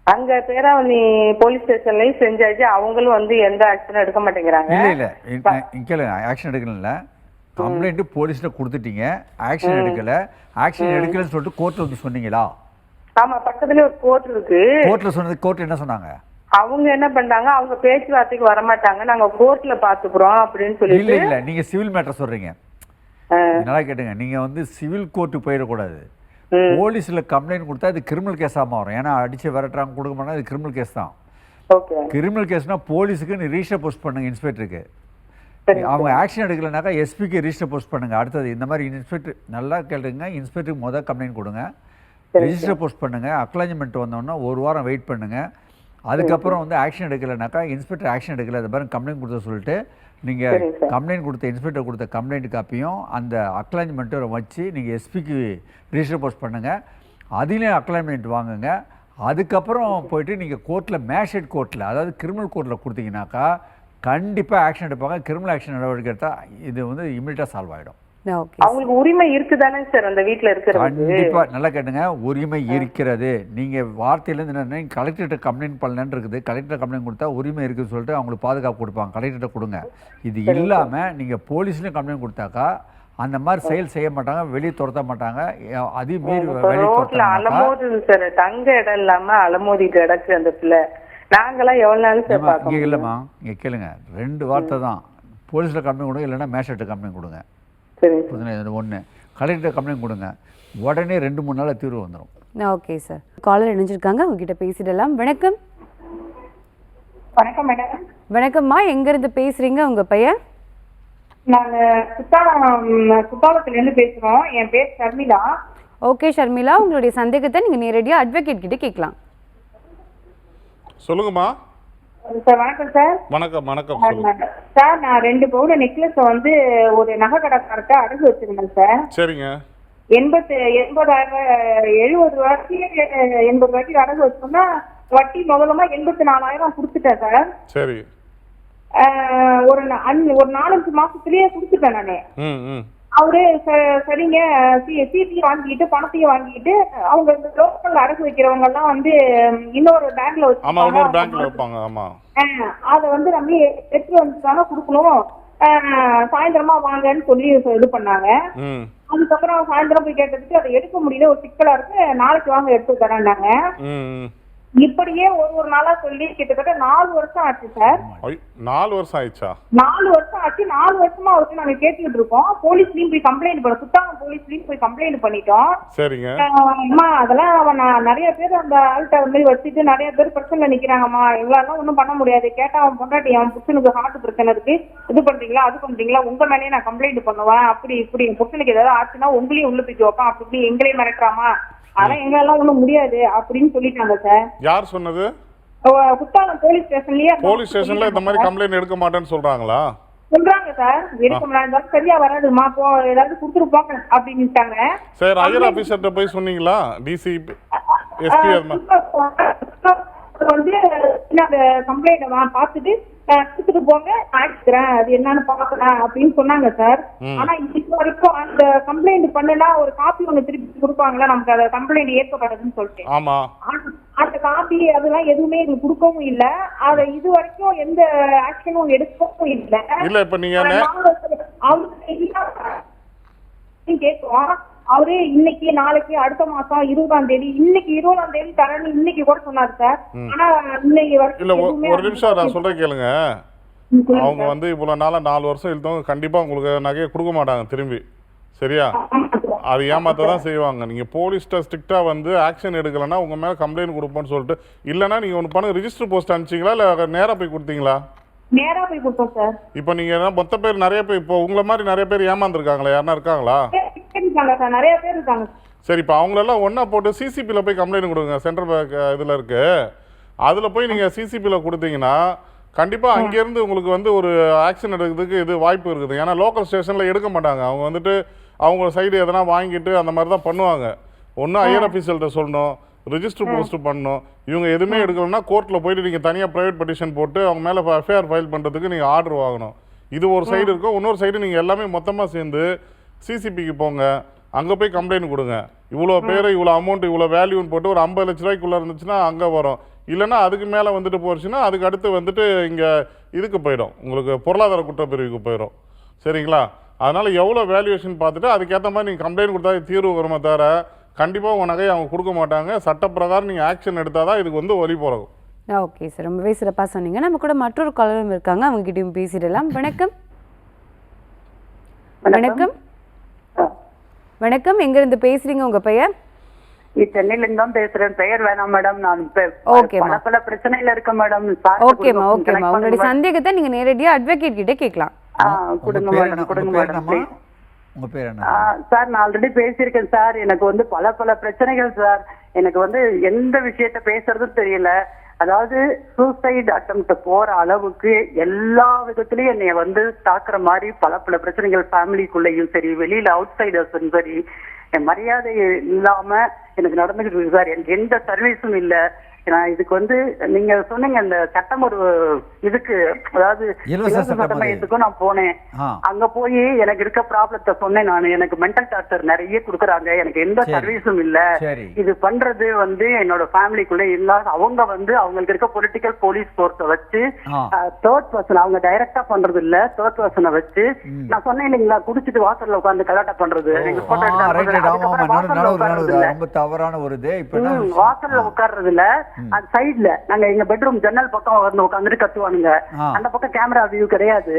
அங்க பேராவணி போலீஸ் ஸ்டேஷன்லயும் செஞ்சாச்சு. அவங்களும் வந்து எந்த ஆக்ஷனும் எடுக்க மாட்டேங்கிறாங்க. இல்லை கேளுங்க, ஆக்ஷன் எடுக்கல. கம்ப்ளைண்ட் போலீஸ்ல கொடுத்துட்டீங்க, ஆக்ஷன் எடுக்கலன்னு சொல்லிட்டு கோர்ட்ல வந்து சொன்னீங்களா? ஆமா, பக்கத்துலயே ஒரு கோர்ட் இருக்கு. கோர்ட்ல சொன்னது, கோர்ட் என்ன சொன்னாங்க? அவங்க என்ன பண்றாங்க, அவங்க பேச்சுவார்த்தைக்கு வர மாட்டாங்க, நாங்க கோர்ட்ல பாத்துக்கிறோம் அப்படின்னு இல்ல சொல்லிட்டு. இல்ல, நீங்க சிவில் மேட்டர் சொல்றீங்க. நல்லா கேட்டுங்க, நீங்க வந்து சிவில் கோர்ட்டுக்கு போயிடக்கூடாது. போலீஸ்ல கம்ப்ளைண்ட் கொடுத்தா இது கிரிமினல் கேஸா மாறும். ஏன்னா அடிச்சு விரட்டுறாங்க, கொடுக்க மாட்டாங்க, இது கிரிமினல் கேஸ் தான். ஓகே. கிரிமினல் கேஸ்னா போலீஸுக்கு நீ ரிஜிஸ்டர் போஸ்ட் பண்ணுங்க, இன்ஸ்பெக்டருக்கு. அவங்க ஆக்ஷன் எடுக்கலைனாக்கா எஸ்பிக்கு ரிஜிஸ்டர் போஸ்ட் பண்ணுங்க. அடுத்தது இந்த மாதிரி இன்ஸ்பெக்டர், நல்லா கேளுங்க, இன்ஸ்பெக்டருக்கு முதல் கம்ப்ளைண்ட் கொடுங்க, ரிஜிஸ்டர் போஸ்ட் பண்ணுங்க. அக்னாலஜ்மெண்ட் வந்தோன்னா ஒரு வாரம் வெயிட் பண்ணுங்க. அதுக்கப்புறம் வந்து ஆக்ஷன் எடுக்கலைனாக்கா இன்ஸ்பெக்டர் ஆக்ஷன் எடுக்கல, அது பாருங்க கம்ப்ளைண்ட் கொடுத்த சொல்லிட்டு நீங்கள் கம்ப்ளைண்ட் கொடுத்த இன்ஸ்பெக்டர் கொடுத்த கம்ப்ளைண்ட் காப்பியும் அந்த அக்னாலஜ்மெண்ட்டை வச்சு நீங்கள் எஸ்பிக்கு ரிஜிஸ்டர் போஸ்ட் பண்ணுங்கள். அதிலையும் அக்னாலஜ்மெண்ட் வாங்குங்க. அதுக்கப்புறம் போயிட்டு நீங்கள் கோர்ட்டில், மேஜிஸ்ட்ரேட் கோர்ட்டில், அதாவது கிரிமினல் கோர்ட்டில் கொடுத்தீங்கன்னாக்கா கண்டிப்பாக ஆக்ஷன் எடுப்பாங்க. கிரிமினல் ஆக்ஷன் நடவடிக்கை எடுத்தால் இது வந்து இமீடியட்டாக சால்வ் ஆகிடும். அவங்களுக்கு உரிமை இருக்குதானே சார் அந்த வீட்டில் இருக்கிறது? கண்டிப்பாக, நல்லா கேட்டுங்க, உரிமை இருக்கிறது. நீங்கள் வார்த்தையிலேருந்து என்ன, கலெக்டர்கிட்ட கம்ப்ளைண்ட் பண்ணலன்னு இருக்குது, கலெக்டர் கம்ப்ளைண்ட் கொடுத்தா உரிமை இருக்குதுன்னு சொல்லிட்டு அவங்களுக்கு பாதுகாப்பு கொடுப்பாங்க, கலெக்டர்கிட்ட கொடுங்க. இது இல்லாமல் நீங்கள் போலீஸ்லேயும் கம்ப்ளைண்ட் கொடுத்தாக்கா அந்த மாதிரி செயல் செய்ய மாட்டாங்க, வெளியே துரத்த மாட்டாங்க. அதையும் மீறி வெளியே அலமோது சார், தங்க இடம் இல்லாமல் அலமோதிட்டு கிடக்கு அந்த பிள்ளை. நாங்களாம் எவ்வளோ நாள் சார் பார்க்க? இங்கே இல்லைம்மா, இங்கே கேளுங்க, 2 வார்த்தை தான். போலீஸில் கம்ப்ளைண்ட் கொடுங்க, இல்லைன்னா மேஜிஸ்ட்ரேட் கம்ப்ளைண்ட் கொடுங்க. ஒன்று கலெக்டர் கம்ப்ளைண்ட் கொடுங்க, உடனே 2-3 நாளில் தீர்வு வந்துடும். ஓகே சார், காலர் இணைஞ்சிருக்காங்க, உங்ககிட்ட பேசிடலாம். வணக்கம். வணக்கம் மேடம். வணக்கம்மா, எங்கேருந்து பேசுகிறீங்க, உங்கள் பெயர்? நாங்கள் குத்தாலத்துலேருந்து பேசுகிறோம். என் பேர் ஷர்மிளா. ஓகே ஷர்மிளா, உங்களுடைய சந்தேகத்தை நீங்கள் நேரடியாக அட்வொகேட் கிட்ட கேட்கலாம். சொல்லுங்கம்மா. சார் வணக்கம் சார். வணக்கம். வணக்கம் சார், நான் 2 பவுன் நெக்லஸ் வந்து ஒரு நகை கடைக்காரர்கிட்ட அடகு வச்சிருந்தேன் சார். சரிங்க. 70 ரூபாய்க்கு அடகு வச்சோம்னா வட்டி முதலமா 84,000 கொடுத்துட்டேன் சார். சரி. ஒரு 4-5 மாசத்துலயே கொடுத்துட்டேன் நானு. அவரு சரிங்க சீட்டையும் வாங்கிட்டு பணத்தையும் வாங்கிட்டு அவங்க லோக்கல் அடகு வைக்கிறவங்க எல்லாம் வந்து இன்னொரு பேங்க்ல வச்சிருக்காங்க. அதை வந்து நம்ம எடுத்து வந்துட்டாங்க கொடுக்கணும், சாயந்தரமா வாங்கன்னு சொல்லி இது பண்ணாங்க. அதுக்கப்புறம் சாயந்தரம் போய் கேட்டதுக்கு அதை எடுக்க முடியல, ஒரு சிக்கலா இருக்கு, நாளைக்கு வாங்க எடுத்து தரேன்னாங்க. இப்படியே ஒரு நாளா சொல்லி கிட்டத்தட்ட 4 வருஷம் ஆச்சு சார். 4 வருஷம் ஆயிடுச்சா? 4 வருஷம் ஆச்சு. 4 வருஷமா அவருக்கு நாங்க கேட்டுக்கிட்டு இருக்கோம். போலீஸ்லயும் போய் கம்ப்ளைண்ட் பண்ணோம், குத்தாலம் போலீஸ்லயும் போய் கம்ப்ளைண்ட் பண்ணிட்டோம். சரிங்க. அம்மா அதெல்லாம் நிறைய பேர் அந்த ஆள்கிட்ட மாதிரி வச்சுட்டு நிறைய பேர் பிரச்சனை நிக்கிறாங்கம்மா, எங்களாலாம் ஒன்றும் பண்ண முடியாது. கேட்டா அவன் பொண்டாட்டி, அவன் புருஷனுக்கு ஹார்ட் பிரச்சனை இருக்கு, இது பண்றீங்களா அது பண்றீங்களா, உங்க மேலேயே நான் கம்ப்ளைண்ட் பண்ணுவேன், அப்படி இப்படி என் புருஷனுக்கு ஏதாவது ஆச்சுன்னா உங்களையும் உள்ள போய் வைப்பான், அப்படி எங்களையும் மிரட்டுறாமா, அதெல்லாம் எங்களாலாம் ஒண்ணும் முடியாது அப்படின்னு சொல்லிட்டாங்க சார். யார் சொன்னது? குத்தாலம் போலீஸ் ஸ்டேஷன்லயே. போலீஸ் ஸ்டேஷன்ல இந்த மாதிரி கம்ப்ளைண்ட் எடுக்க மாட்டேன்னு சொல்றாங்களா? சொல்றாங்க சார். எடுக்க முடியாது, சரியா வராதுமா, ஏதாவது கொடுத்துட்டு போங்க அப்படின்னுட்டாங்க. சார், ஹையர் ஆபீசர்கிட்ட போய் சொன்னீங்களா? டிசி, எஸ்பி வந்து கம்ப்ளைண்ட் பார்த்துட்டு கொடுத்துட்டு போங்க, ஆயிடுக்கிறேன், அது என்னன்னு பாக்கலாம் அப்படின்னு சொன்னாங்க சார். ஆனா இது வரைக்கும் அந்த கம்ப்ளைண்ட் பண்ணனா ஒரு காப்பி ஒண்ணு திருப்பி கொடுப்பாங்களா நமக்கு, அந்த கம்ப்ளைண்ட் ஏற்கப்படாதுன்னு சொல்லிட்டு. ஆமா. அந்த காப்பி அதெல்லாம் எதுவுமே எங்களுக்கு கொடுக்கவும் இல்ல, அதை இது வரைக்கும் எந்த ஆக்ஷனும் எடுக்கவும் இல்ல. இல்ல இப்ப நீங்க கேட்குவோம், அவரு இன்னைக்கு நாளைக்கு அடுத்த மாசம் 20ஆம் தேதி, இன்னைக்கு 20ஆம் தேதி தரேன்னு இன்னைக்கு கூட சொன்னாரு சார். ஆனா இன்னைக்கு இல்ல, ஒரு நிமிஷம் நான் சொல்றேன் கேளுங்க. அவங்க வந்து இவ்வளவு நாளா 4 வருஷம் இழுத்தவங்க கண்டிப்பா உங்களுக்கு நகையை கொடுக்க மாட்டாங்க திரும்பி, சரியா? அது ஏமாத்த தான் செய்வாங்க. நீங்க போலீஸ்ட ஸ்ட்ரிக்டா வந்து ஆக்ஷன் எடுக்கலன்னா உங்க மேல கம்ப்ளைண்ட் கொடுப்போம்னு சொல்லிட்டு, இல்லன்னா நீங்க ஒன்னு பண்ண ரிஜிஸ்டர் போஸ்ட் அனுப்பிச்சிங்களா இல்ல நேரா போய் கொடுத்தீங்களா? நேரா போய் கொடுத்தோம் சார். இப்போ நீங்க மொத்த பேர் நிறைய பேர், இப்போ உங்களை மாதிரி நிறைய பேர் ஏமாந்துருக்காங்களா? யாருன்னா இருக்காங்களா? நிறைய பேர் இருக்காங்க. சரி, இப்போ அவங்களெல்லாம் ஒன்னா போட்டு சிசிபில போய் கம்ப்ளைண்ட் கொடுங்க. சென்ட்ரல் பேங்க் இதுல இருக்கு, அதுல போய் நீங்க சிசிபில கொடுத்தீங்கன்னா கண்டிப்பா அங்கேருந்து உங்களுக்கு வந்து ஒரு ஆக்ஷன் எடுக்கிறதுக்கு இது வாய்ப்பு இருக்குது. ஏன்னா லோக்கல் ஸ்டேஷன்ல எடுக்க மாட்டாங்க, அவங்க வந்துட்டு அவங்க சைடு எதனா வாங்கிட்டு அந்த மாதிரி தான் பண்ணுவாங்க. ஒன்றும் ஹையர் ஆஃபீஸர்கிட்ட சொல்லணும், ரிஜிஸ்டர் போஸ்ட் பண்ணணும். இவங்க எதுவுமே எடுக்கலன்னா கோர்ட்டில் போயிட்டு நீங்கள் தனியாக ப்ரைவேட் பெட்டிஷன் போட்டு அவங்க மேலே எஃப்ஐஆர் ஃபைல் பண்ணுறதுக்கு நீங்கள் ஆர்டர் வாங்கணும். இது ஒரு சைடு இருக்கும். இன்னொரு சைடு நீங்கள் எல்லாமே மொத்தமாக சேர்ந்து சிசிபிக்கு போங்க, அங்கே போய் கம்ப்ளைண்ட் கொடுங்க. இவ்வளோ பேர் இவ்வளோ அமௌண்ட் இவ்வளோ வேல்யூன்னு போட்டு ஒரு 50 லட்ச ரூபாய்க்குள்ளே இருந்துச்சுன்னா அங்கே வரும். இல்லைன்னா அதுக்கு மேலே வந்துட்டு போச்சுன்னா அதுக்கு அடுத்து வந்துட்டு இங்கே இதுக்கு போயிடும், உங்களுக்கு பொருளாதார குற்றப்பிரிவுக்கு போயிடும். சரிங்களா? அதனால் எவ்வளோ வேல்யூவேஷன் பார்த்துட்டு அதுக்கேற்ற மாதிரி நீங்கள் கம்ப்ளைண்ட் கொடுத்தா தீர்வு வருமே தவிர கண்டிப்பாக உங்கள் நகையை அவங்க கொடுக்க மாட்டாங்க. சட்டப்பிரகாரம் நீங்கள் ஆக்ஷன் எடுத்தால் தான் இதுக்கு வந்து வழி பிறகும். ஓகே சார், ரொம்பவே சிறப்பாக சொன்னீங்க. நம்ம கூட மற்றொரு காலரும் இருக்காங்க, அவங்க கிட்டயும் பேசிடலாம். வணக்கம். வணக்கம். வணக்கம், எங்க இருந்து பேசுறீங்க? உங்க பெயர்? சென்னையில இருந்து தான் பேசுறேன். பெயர் வேணாம் மேடம். நான் பல பிரச்சனையில இருக்கேன் மேடம். ஓகேமா ஓகேமா, உங்களுடைய சந்தேகத்தை நீங்க நேரடியா அட்வொகேட் கிட்ட கேட்கலாம். கொடுங்க மேடம், கொடுங்க மேடம். உங்க பேர் என்ன சார்? நான் ஆல்ரெடி பேசியிருக்கேன் சார். எனக்கு வந்து பல பிரச்சனைகள் சார். எனக்கு வந்து எந்த விஷயத்த பேசுறதும் தெரியல. அதாவது சூசைட் அட்டெம்ப்ட் போற அளவுக்கு எல்லா விதத்திலயும் என்னைய வந்து தாக்குற மாதிரி பல பிரச்சனைகள் ஃபேமிலிக்குள்ளேயும் சரி, வெளியில அவுட் சைடர்ஸும் சரி, என் மரியாதை இல்லாம எனக்கு நடந்துகிட்டு இருக்கு சார். எனக்கு எந்த சர்வீஸும் இல்ல. நான் இதுக்கு வந்து நீங்க சொன்னீங்க இந்த சட்டம் ஒரு இதுக்கு, அதாவது இலவச சட்ட மையத்துக்கும் நான் போனேன். அங்க போய் எனக்கு இருக்க ப்ராப்ளத்தை சொன்னேன். நான் எனக்கு மென்டல் டார்ச்சர் நிறைய கொடுக்குறாங்க. எனக்கு எந்த சர்வீஸும் இல்ல. இது பண்றது வந்து என்னோட ஃபேமிலிக்குள்ள இல்லாத அவங்க வந்து அவங்களுக்கு இருக்க பொலிட்டிக்கல் போலீஸ் போர்ஸை வச்சு தேர்ட் பர்சன், அவங்க டைரக்டா பண்றது இல்ல, தேர்ட் பர்சனை வச்சு நான் சொன்னேன் இல்லைங்களா, குடிச்சிட்டு வாசல்ல உட்காந்து கலாட்டா பண்றது, வாசல்ல உட்கார்றது இல்ல, அந்த சைட்ல நாங்க எங்க பெட்ரூம் ஜன்னல் பக்கம் வந்து உட்காந்துட்டு கத்துவானுங்க. அந்த பக்கம் கேமரா வியூ கிடையாது.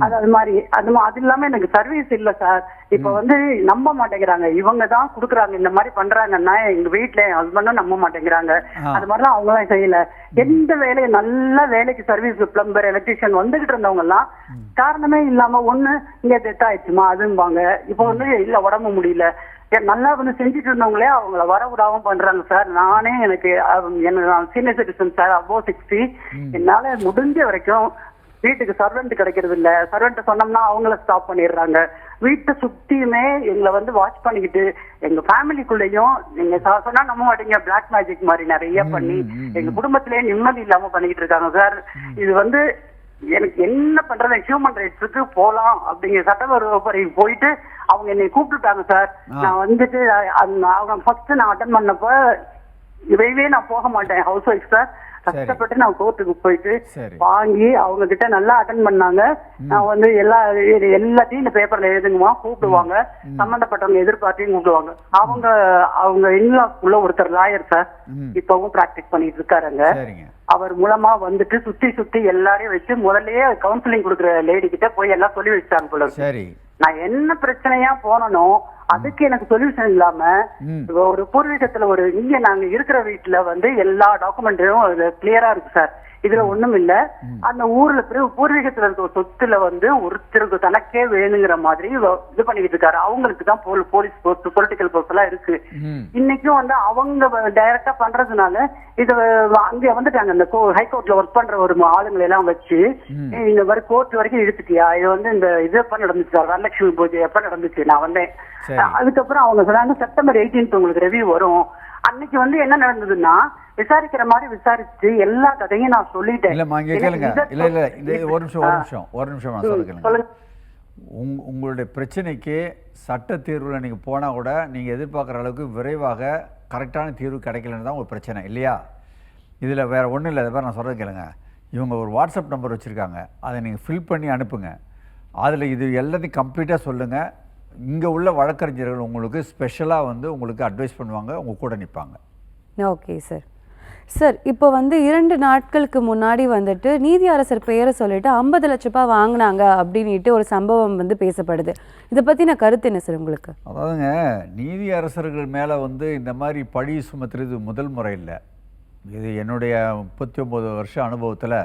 அது மாதிரி அது இல்லாம எனக்கு சர்வீஸ் இல்ல சார். இப்ப வந்து நம்ப மாட்டேங்கிறாங்க. இவங்க தான் குடுக்குறாங்க, இந்த மாதிரி பண்றாங்கன்னா எங்க வீட்டுல என் ஹஸ்பண்டும் நம்ப மாட்டேங்கிறாங்க. அது மாதிரிலாம் அவங்களாம் செய்யல. எந்த வேலையை நல்ல வேலைக்கு சர்வீஸ் பிளம்பர் எலக்ட்ரிஷியன் வந்துகிட்டு இருந்தவங்க எல்லாம் காரணமே இல்லாம ஒண்ணு இங்க டெத் ஆயிடுச்சுமா அதும்பாங்க. இப்ப வந்து இல்ல உடம்பு முடியல, நல்லா வந்து செஞ்சுட்டு இருந்தவங்களே அவங்கள வர விடாம பண்றாங்க சார். நானே எனக்கு சீனியர் சிட்டிசன் சார், அபோவ் 60. என்னால முடிஞ்ச வரைக்கும் வீட்டுக்கு சர்வெண்ட் கிடைக்கிறது இல்ல. சர்வெண்ட் சொன்னோம்னா அவங்கள ஸ்டாப் பண்ணிடுறாங்க. வீட்டை சுத்தியுமே எங்களை வந்து வாட்ச் பண்ணிக்கிட்டு எங்க ஃபேமிலிக்குள்ளேயும் நீங்க சொன்னா நம்ப மாட்டீங்க, பிளாக் மேஜிக் மாதிரி நிறைய பண்ணி எங்க குடும்பத்திலேயே நிம்மதி இல்லாம பண்ணிக்கிட்டு இருக்காங்க சார். இது வந்து எனக்கு என்ன பண்றது, ஹியூமன் ரைட்ஸுக்கு போலாம் அப்படிங்கிற சட்டப்பேரவை போயிட்டு அவங்க என்னை கூப்பிட்டுட்டாங்க சார். நான் வந்துட்டு அவங்க ஃபர்ஸ்ட் நான் அட்டன் பண்ணப்ப இவையே நான் போக மாட்டேன், ஹவுஸ் ஒய்ஃப் சார். கஷ்டப்பட்டு நான் கோர்ட்டுக்கு போயிட்டு வாங்கி அவங்க கிட்ட நல்லா அட்டன் பண்ணாங்க. நான் வந்து எல்லாத்தையும் இந்த பேப்பர்ல எழுதுங்கம்மா கூப்பிடுவாங்க. சம்பந்தப்பட்டவங்க எதிர்பார்த்தையும் கூப்பிடுவாங்க. அவங்க இன்னும் ஒருத்தர் லாயர் சார், இப்பவும் பிராக்டிஸ் பண்ணிட்டு இருக்காருங்க. அவர் மூலமா வந்துட்டு சுத்தி எல்லாரையும் வச்சு முதல்லயே கவுன்சிலிங் கொடுக்குற லேடி கிட்ட போய் எல்லாம் சொல்லி வச்சாங்க போல. நான் என்ன பிரச்சனையா போனனோ அதுக்கு எனக்கு சொல்யூஷன் இல்லாம ஒரு பூர்வீகத்துல இங்க நாங்க இருக்கிற வீட்டுல வந்து எல்லா டாக்குமெண்ட்டும் கிளியரா இருக்கு சார். இதுல ஒண்ணும் இல்ல. அந்த ஊர்ல பூர்வீகத்துல இருக்க சொத்துல வந்து ஒருத்தருக்கு தனக்கே வேணுங்கிற மாதிரி இது பண்ணிக்கிட்டு இருக்காரு. அவங்களுக்கு தான் போலீஸ் போர்ஸ், பொலிட்டிக்கல் போர்ஸ் எல்லாம் இருக்கு. இன்னைக்கும் வந்து அவங்க டைரக்டா பண்றதுனால இது அங்க வந்துட்டாங்க. இந்த ஹைகோர்ட்ல ஒர்க் பண்ற ஒரு ஆளுங்களை எல்லாம் வச்சு இந்த மாதிரி கோர்ட் வரைக்கும் இழுத்துட்டியா, இது வந்து இந்த இது எப்ப நடந்துச்சு, வரலட்சுமி பூஜை எப்ப நடந்துச்சு, நான் வந்தேன். அதுக்கப்புறம் அவங்க சொன்னாங்க செப்டம்பர் 18 உங்களுக்கு ரிவ்யூ வரும். அன்னைக்கு வந்து என்ன நடந்ததுன்னா விசாரிக்கிற மாதிரி விசாரிச்சு எல்லா கதையும் நான் சொல்லிட்டேன். ஒரு நிமிஷம் நான் சொல்லுங்க. உங்களுடைய பிரச்சனைக்கு சட்ட தீர்வுல நீங்க போனா கூட நீங்க எதிர்பார்க்குற அளவுக்கு விரைவாக கரெக்டான தீர்வு கிடைக்கலன்னு தான் ஒரு பிரச்சனை இல்லையா? இதுல வேற ஒன்றும் இல்லை. அதை நான் சொல்றது கேளுங்க. இவங்க ஒரு வாட்ஸ்அப் நம்பர் வச்சிருக்காங்க, அதை நீங்க ஃபில் பண்ணி அனுப்புங்க. அதில் இது எல்லாத்தையும் கம்ப்ளீட்டாக சொல்லுங்க. இங்கே உள்ள வழக்கறிஞர்கள் உங்களுக்கு ஸ்பெஷலாக வந்து உங்களுக்கு அட்வைஸ் பண்ணுவாங்க, உங்கள் கூட நிற்பாங்க. Okay sir. சார், இப்போ வந்து 2 நாட்களுக்கு முன்னாடி வந்துட்டு நீதியரசர் பெயரை சொல்லிட்டு 50 லட்ச ரூபாய் வாங்கினாங்க அப்படின்ட்டு ஒரு சம்பவம் வந்து பேசப்படுது. இதை பற்றின கருத்து என்ன சார் உங்களுக்கு? அதாவதுங்க, நீதியரசர்கள் மேலே வந்து இந்த மாதிரி பழி சுமத்துறது முதல் முறை இல்லை. இது என்னுடைய 39 வருஷ அனுபவத்தில்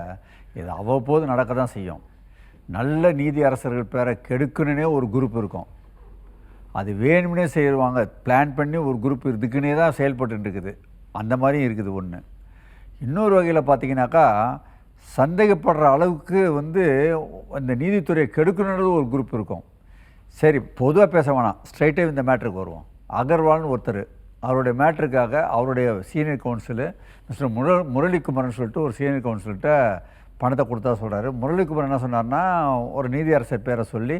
இது அவ்வப்போது நடக்க தான் செய்யும். நல்ல நீதியரசர்கள் பேரை கெடுக்கணுன்னே ஒரு குரூப் இருக்கும். அது வேணும்னே செய்வாங்க, பிளான் பண்ணி ஒரு குரூப் இதுக்குன்னே தான் செயல்பட்டு இருக்குது. அந்த மாதிரியும் இருக்குது ஒன்று. இன்னொரு வகையில் பார்த்தீங்கன்னாக்கா சந்தேகப்படுற அளவுக்கு வந்து அந்த நீதித்துறையை கெடுக்கணுன்றது ஒரு குரூப் இருக்கும். சரி, பொதுவாக பேச வேணாம், ஸ்ட்ரைட்டாக இந்த மேட்ருக்கு வருவோம். அகர்வால்னு ஒருத்தர், அவருடைய மேட்ருக்காக அவருடைய சீனியர் கவுன்சிலு மிஸ்டர் முரளிக்குமார்னு சொல்லிட்டு ஒரு சீனியர் கவுன்சில்கிட்ட பணத்தை கொடுத்தா சொல்கிறாரு. முரளிக்குமார் என்ன சொன்னார்னா, ஒரு நீதியரசர் பேரை சொல்லி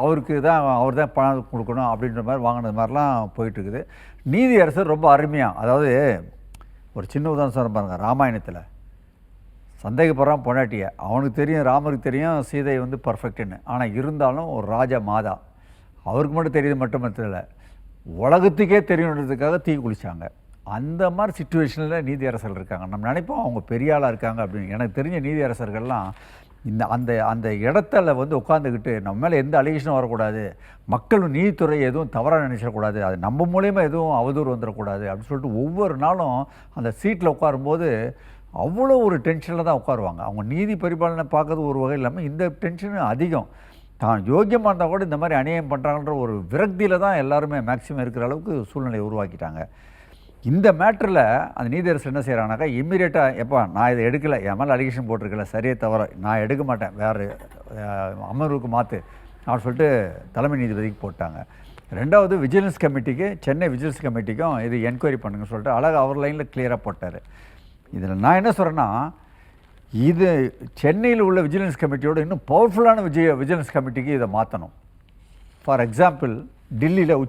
அவருக்கு தான் அவர் தான் பணம் கொடுக்கணும் அப்படின்ற மாதிரி வாங்கினது மாதிரிலாம் போயிட்டுருக்குது. நீதியரசர் ரொம்ப அருமையாக, அதாவது ஒரு சின்ன உதாரணம் சொல்ல பாருங்கள். ராமாயணத்தில் சந்தேகப்படுறான் பொண்டாட்டியை, அவனுக்கு தெரியும், ராமருக்கு தெரியும் சீதை வந்து பர்ஃபெக்டுன்னு. ஆனால் இருந்தாலும் ஒரு ராஜா மாதா, அவருக்கு மட்டும் தெரியுது மட்டும் தெரியல, உலகத்துக்கே தெரியணுன்றதுக்காக தீ குளிச்சாங்க. அந்த மாதிரி சுச்சுவேஷனில் நீதியரசர்கள் இருக்காங்க. நம்ம நினைப்போம் அவங்க பெரிய ஆளாக இருக்காங்க அப்படின்னு. எனக்கு தெரிஞ்ச நீதியரசர்கள்லாம் அந்த இடத்துல வந்து உட்காந்துக்கிட்டு நம்ம மேலே எந்த அலிகேஷனும் வரக்கூடாது, மக்கள் நீதித்துறை எதுவும் தவறாக நினைச்சிடக்கூடாது, அது நம்ம மூலயமா எதுவும் அவதூறு வந்துடக்கூடாது அப்படின்னு சொல்லிட்டு ஒவ்வொரு நாளும் அந்த சீட்டில் உட்காரும்போது அவ்வளோ ஒரு டென்ஷனில் தான் உட்காருவாங்க. அவங்க நீதி பரிபாலனை பார்க்கறது ஒரு வகை இல்லாமல் இந்த டென்ஷனு அதிகம். தான் யோக்கியமாக இருந்தால் கூட இந்த மாதிரி அநியாயம் பண்ணுறாங்கன்ற ஒரு விரக்தியில் தான் எல்லாருமே மேக்ஸிமம் இருக்கிற அளவுக்கு சூழ்நிலையை உருவாக்கிட்டாங்க. இந்த மேட்டரில் அந்த நீதியரசர் என்ன செய்கிறாங்கனாக்கா இம்மீடியட்டாக எப்பா நான் இதை எடுக்கலை, என் மேலே அலிகேஷன் போட்டிருக்கல, சரியே தவிர நான் எடுக்க மாட்டேன், வேறு அமர்வுக்கு மாற்று அப்படின்னு சொல்லிட்டு தலைமை நீதிபதிக்கு போட்டாங்க. ரெண்டாவது விஜிலன்ஸ் கமிட்டிக்கு, சென்னை விஜிலன்ஸ் கமிட்டிக்கும் இது என்கொயரி பண்ணுங்கன்னு சொல்லிட்டு அழகாக அவர் லைனில் கிளியராக போட்டார். இதில் நான் என்ன சொல்கிறேன்னா, இது சென்னையில் உள்ள விஜிலன்ஸ் கமிட்டியோட இன்னும் பவர்ஃபுல்லான விஜிலன்ஸ் கமிட்டிக்கு இதை மாற்றணும். ஃபார் எக்ஸாம்பிள் டெல்லியில்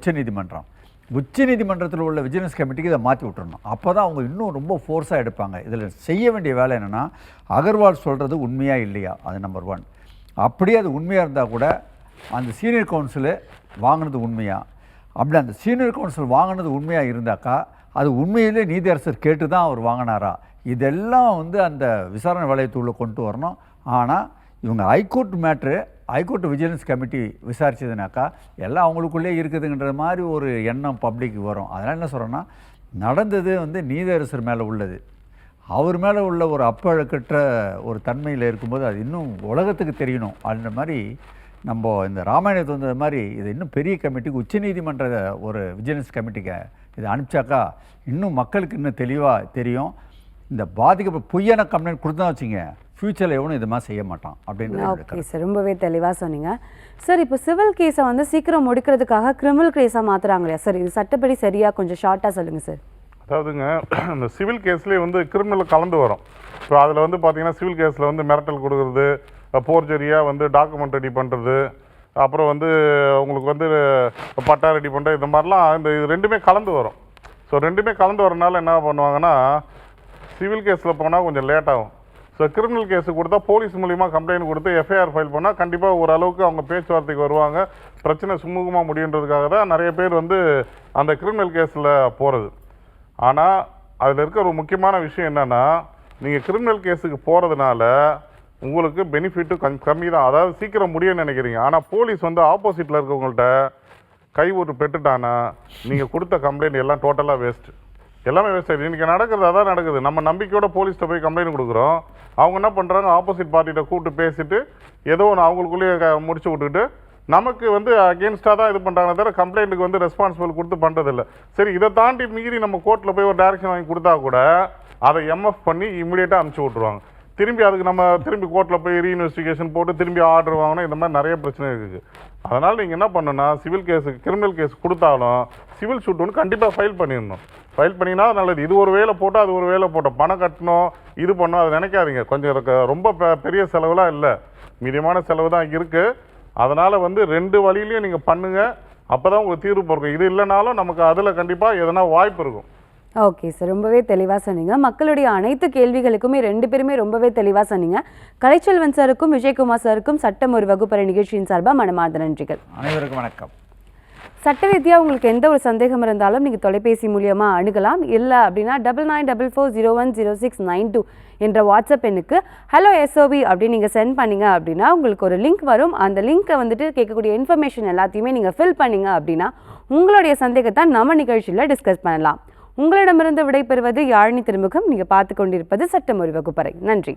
உச்சநீதிமன்றத்தில் உள்ள விஜிலன்ஸ் கமிட்டிக்கு இதை மாற்றி விட்டுறணும். அப்போ தான் அவங்க இன்னும் ரொம்ப ஃபோர்ஸாக எடுப்பாங்க. இதில் செய்ய வேண்டிய வேலை என்னென்னா, அகர்வால் சொல்கிறது உண்மையாக இல்லையா, அது நம்பர் 1. அப்படியே அது உண்மையாக இருந்தால் கூட அந்த சீனியர் கவுன்சிலு வாங்கினது உண்மையா, அப்படி அந்த சீனியர் கவுன்சில் வாங்கினது உண்மையாக இருந்தாக்கா அது உண்மையிலே நீதியரசர் கேட்டு தான் அவர் வாங்கினாரா, இதெல்லாம் வந்து அந்த விசாரணை வளையத்துள்ள கொண்டு வரணும். ஆனால் இவங்க ஹைகோர்ட் விஜிலன்ஸ் கமிட்டி விசாரிச்சதுனாக்கா எல்லாம் அவங்களுக்குள்ளே இருக்குதுங்கிற மாதிரி ஒரு எண்ணம் பப்ளிக்கு வரும். அதனால் என்ன சொல்கிறேன்னா, நடந்தது வந்து நீதியரசர் மேலே உள்ளது, அவர் மேலே உள்ள ஒரு அப்பழுக்கற்ற ஒரு தன்மையில் இருக்கும்போது அது இன்னும் உலகத்துக்கு தெரியணும். அந்த மாதிரி நம்ம இந்த ராமாயணத்தை வந்தது மாதிரி இது இன்னும் பெரிய கமிட்டிக்கு, உச்சநீதிமன்ற ஒரு விஜிலன்ஸ் கமிட்டிக்கு இதை அனுப்பிச்சாக்கா இன்னும் மக்களுக்கு இன்னும் தெளிவாக தெரியும். இந்த பாதிக்கப்பட்ட பொய்யான கம்ப்ளைண்ட் கொடுத்தா வச்சுங்க, ஃப்யூச்சரில் எவனும் இது மாதிரி செய்ய மாட்டான் அப்படின்னு. ஓகே சார், ரொம்பவே தெளிவாக சொன்னீங்க சார். இப்போ சிவில் கேஸை வந்து சீக்கிரம் முடிக்கிறதுக்காக கிரிமினல் கேஸாக மாற்றுறாங்க இல்லையா சார், இது சட்டப்படி சரியாக கொஞ்சம் ஷார்ட்டாக சொல்லுங்கள் சார். அதாவதுங்க, இந்த சிவில் கேஸ்லேயே வந்து கிரிமினல் கலந்து வரும். இப்போ அதில் வந்து பார்த்தீங்கன்னா சிவில் கேஸில் வந்து மிரட்டல் கொடுக்குறது, போர்ஜரியாக வந்து டாக்குமெண்ட் ரெடி பண்ணுறது, அப்புறம் வந்து உங்களுக்கு வந்து பட்டா ரெடி பண்ணுறது, இந்த மாதிரிலாம் இது ரெண்டுமே கலந்து வரும். ஸோ ரெண்டுமே கலந்து வரனால என்ன பண்ணுவாங்கன்னா, சிவில் கேஸில் போனால் கொஞ்சம் லேட் ஆகும். ஸோ கிரிமினல் கேஸு கொடுத்தா போலீஸ் மூலிமா கம்ப்ளைண்ட் கொடுத்து எஃப்ஐஆர் ஃபைல் பண்ணால் கண்டிப்பாக ஓரளவுக்கு அவங்க பேச்சுவார்த்தைக்கு வருவாங்க, பிரச்சனை சுமூகமாக முடியுன்றதுக்காக தான் நிறைய பேர் வந்து அந்த கிரிமினல் கேஸில் போகிறது. ஆனால் அதில் இருக்க ஒரு முக்கியமான விஷயம் என்னென்னா, நீங்கள் கிரிமினல் கேஸுக்கு போகிறதுனால உங்களுக்கு பெனிஃபிட்டு கம்மி தான், அதாவது சீக்கிரம் முடியும்னு நினைக்கிறீங்க. ஆனால் போலீஸ் வந்து ஆப்போசிட்டில் இருக்கவங்கள்ட்ட கை ஒரு பெட்டுட்டானா நீங்கள் கொடுத்த கம்ப்ளைண்ட் எல்லாம் டோட்டலாக வேஸ்ட்டு, எல்லாமே வேஸ்ட் ஆகிடுது. இன்றைக்கி நடக்கிறது அதான் நடக்குது. நம்ம நம்பிக்கையோட போலீஸ்கிட்ட போய் கம்ப்ளைண்ட் கொடுக்குறோம், அவங்க என்ன பண்ணுறாங்க, ஆப்போசிட் பார்ட்டிகிட்ட கூப்பிட்டு பேசிட்டு ஏதோ ஒன்று அவங்களுக்குள்ளேயே முடிச்சு விட்டுக்கிட்டு நமக்கு வந்து அகேன்ஸ்டாக தான் இது பண்ணுறாங்க தவிர கம்ப்ளைண்ட்டுக்கு வந்து ரெஸ்பான்சிபிள் கொடுத்து பண்ணுறதில்ல. சரி, இதை தாண்டி மீறி நம்ம கோர்ட்டில் போய் ஒரு டைரக்ஷன் வாங்கி கொடுத்தா கூட அதை எம்எஃப் பண்ணி இம்மிடியேட்டாக அனுப்பிச்சி விட்ருவாங்க. திரும்பி அதுக்கு நம்ம திரும்பி கோர்ட்டில் போய் ரீஇன்வெஸ்டிகேஷன் போட்டு திரும்பி ஆர்டர் வாங்கணும், இந்த மாதிரி நிறைய பிரச்சனை இருக்குது. அதனால் நீங்கள் என்ன பண்ணணும்னா, சிவில் கேஸுக்கு கிரிமினல் கேஸ் கொடுத்தாலும் சிவில் சூட் ஒன்று கண்டிப்பாக ஃபைல் பண்ணிடணும். ஃபைல் பண்ணிங்கன்னா நல்லது. இது ஒரு வேலை போட்டால் அது ஒரு வேலை போட்டோம், பணம் கட்டணும், இது பண்ணணும், அதை நினைக்காதீங்க. கொஞ்சம் ரொம்ப பெரிய செலவுலாம் இல்லை, மீடியமான செலவு தான் இருக்குது. அதனால் வந்து 2 வழியிலையும் நீங்கள் பண்ணுங்கள், அப்போ தான் உங்களுக்கு தீர்வு பிறக்கும். இது இல்லைனாலும் நமக்கு அதில் கண்டிப்பாக எதனா வாய்ப்பு இருக்கும். ஓகே சார், ரொம்பவே தெளிவாக சொன்னீங்க. மக்களுடைய அனைத்து கேள்விகளுக்குமே 2 பேருமே ரொம்பவே தெளிவாக சொன்னீங்க. கலைச்செல்வன் சாருக்கும் விஜயகுமார் சாருக்கும் சட்டம் ஒரு வகுப்பறை நிகழ்ச்சியின் சார்பாக மனமார்ந்த நன்றிகள். அனைவருக்கும் வணக்கம். சட்ட ரீதியாக உங்களுக்கு எந்த ஒரு சந்தேகம் இருந்தாலும் நீங்கள் தொலைபேசி மூலியமாக அணுகலாம். இல்லை அப்படின்னா 9944010692 என்ற வாட்ஸ்அப் எண்ணுக்கு ஹலோ எஸ்ஓபி அப்படின்னு நீங்கள் சென்ட் பண்ணிங்க அப்படின்னா உங்களுக்கு ஒரு லிங்க் வரும். அந்த லிங்க்கை வந்துட்டு கேட்கக்கூடிய இன்ஃபர்மேஷன் எல்லாத்தையுமே நீங்கள் ஃபில் பண்ணிங்க அப்படின்னா உங்களுடைய சந்தேகத்தை நம்ம நிகழ்ச்சியில் டிஸ்கஸ் பண்ணலாம். உங்களிடமிருந்து விடைபெறுவது யாழினி திருமுகம். நீங்கள் பார்த்து கொண்டிருப்பது சட்டம் ஒரு வகுப்பறை. நன்றி.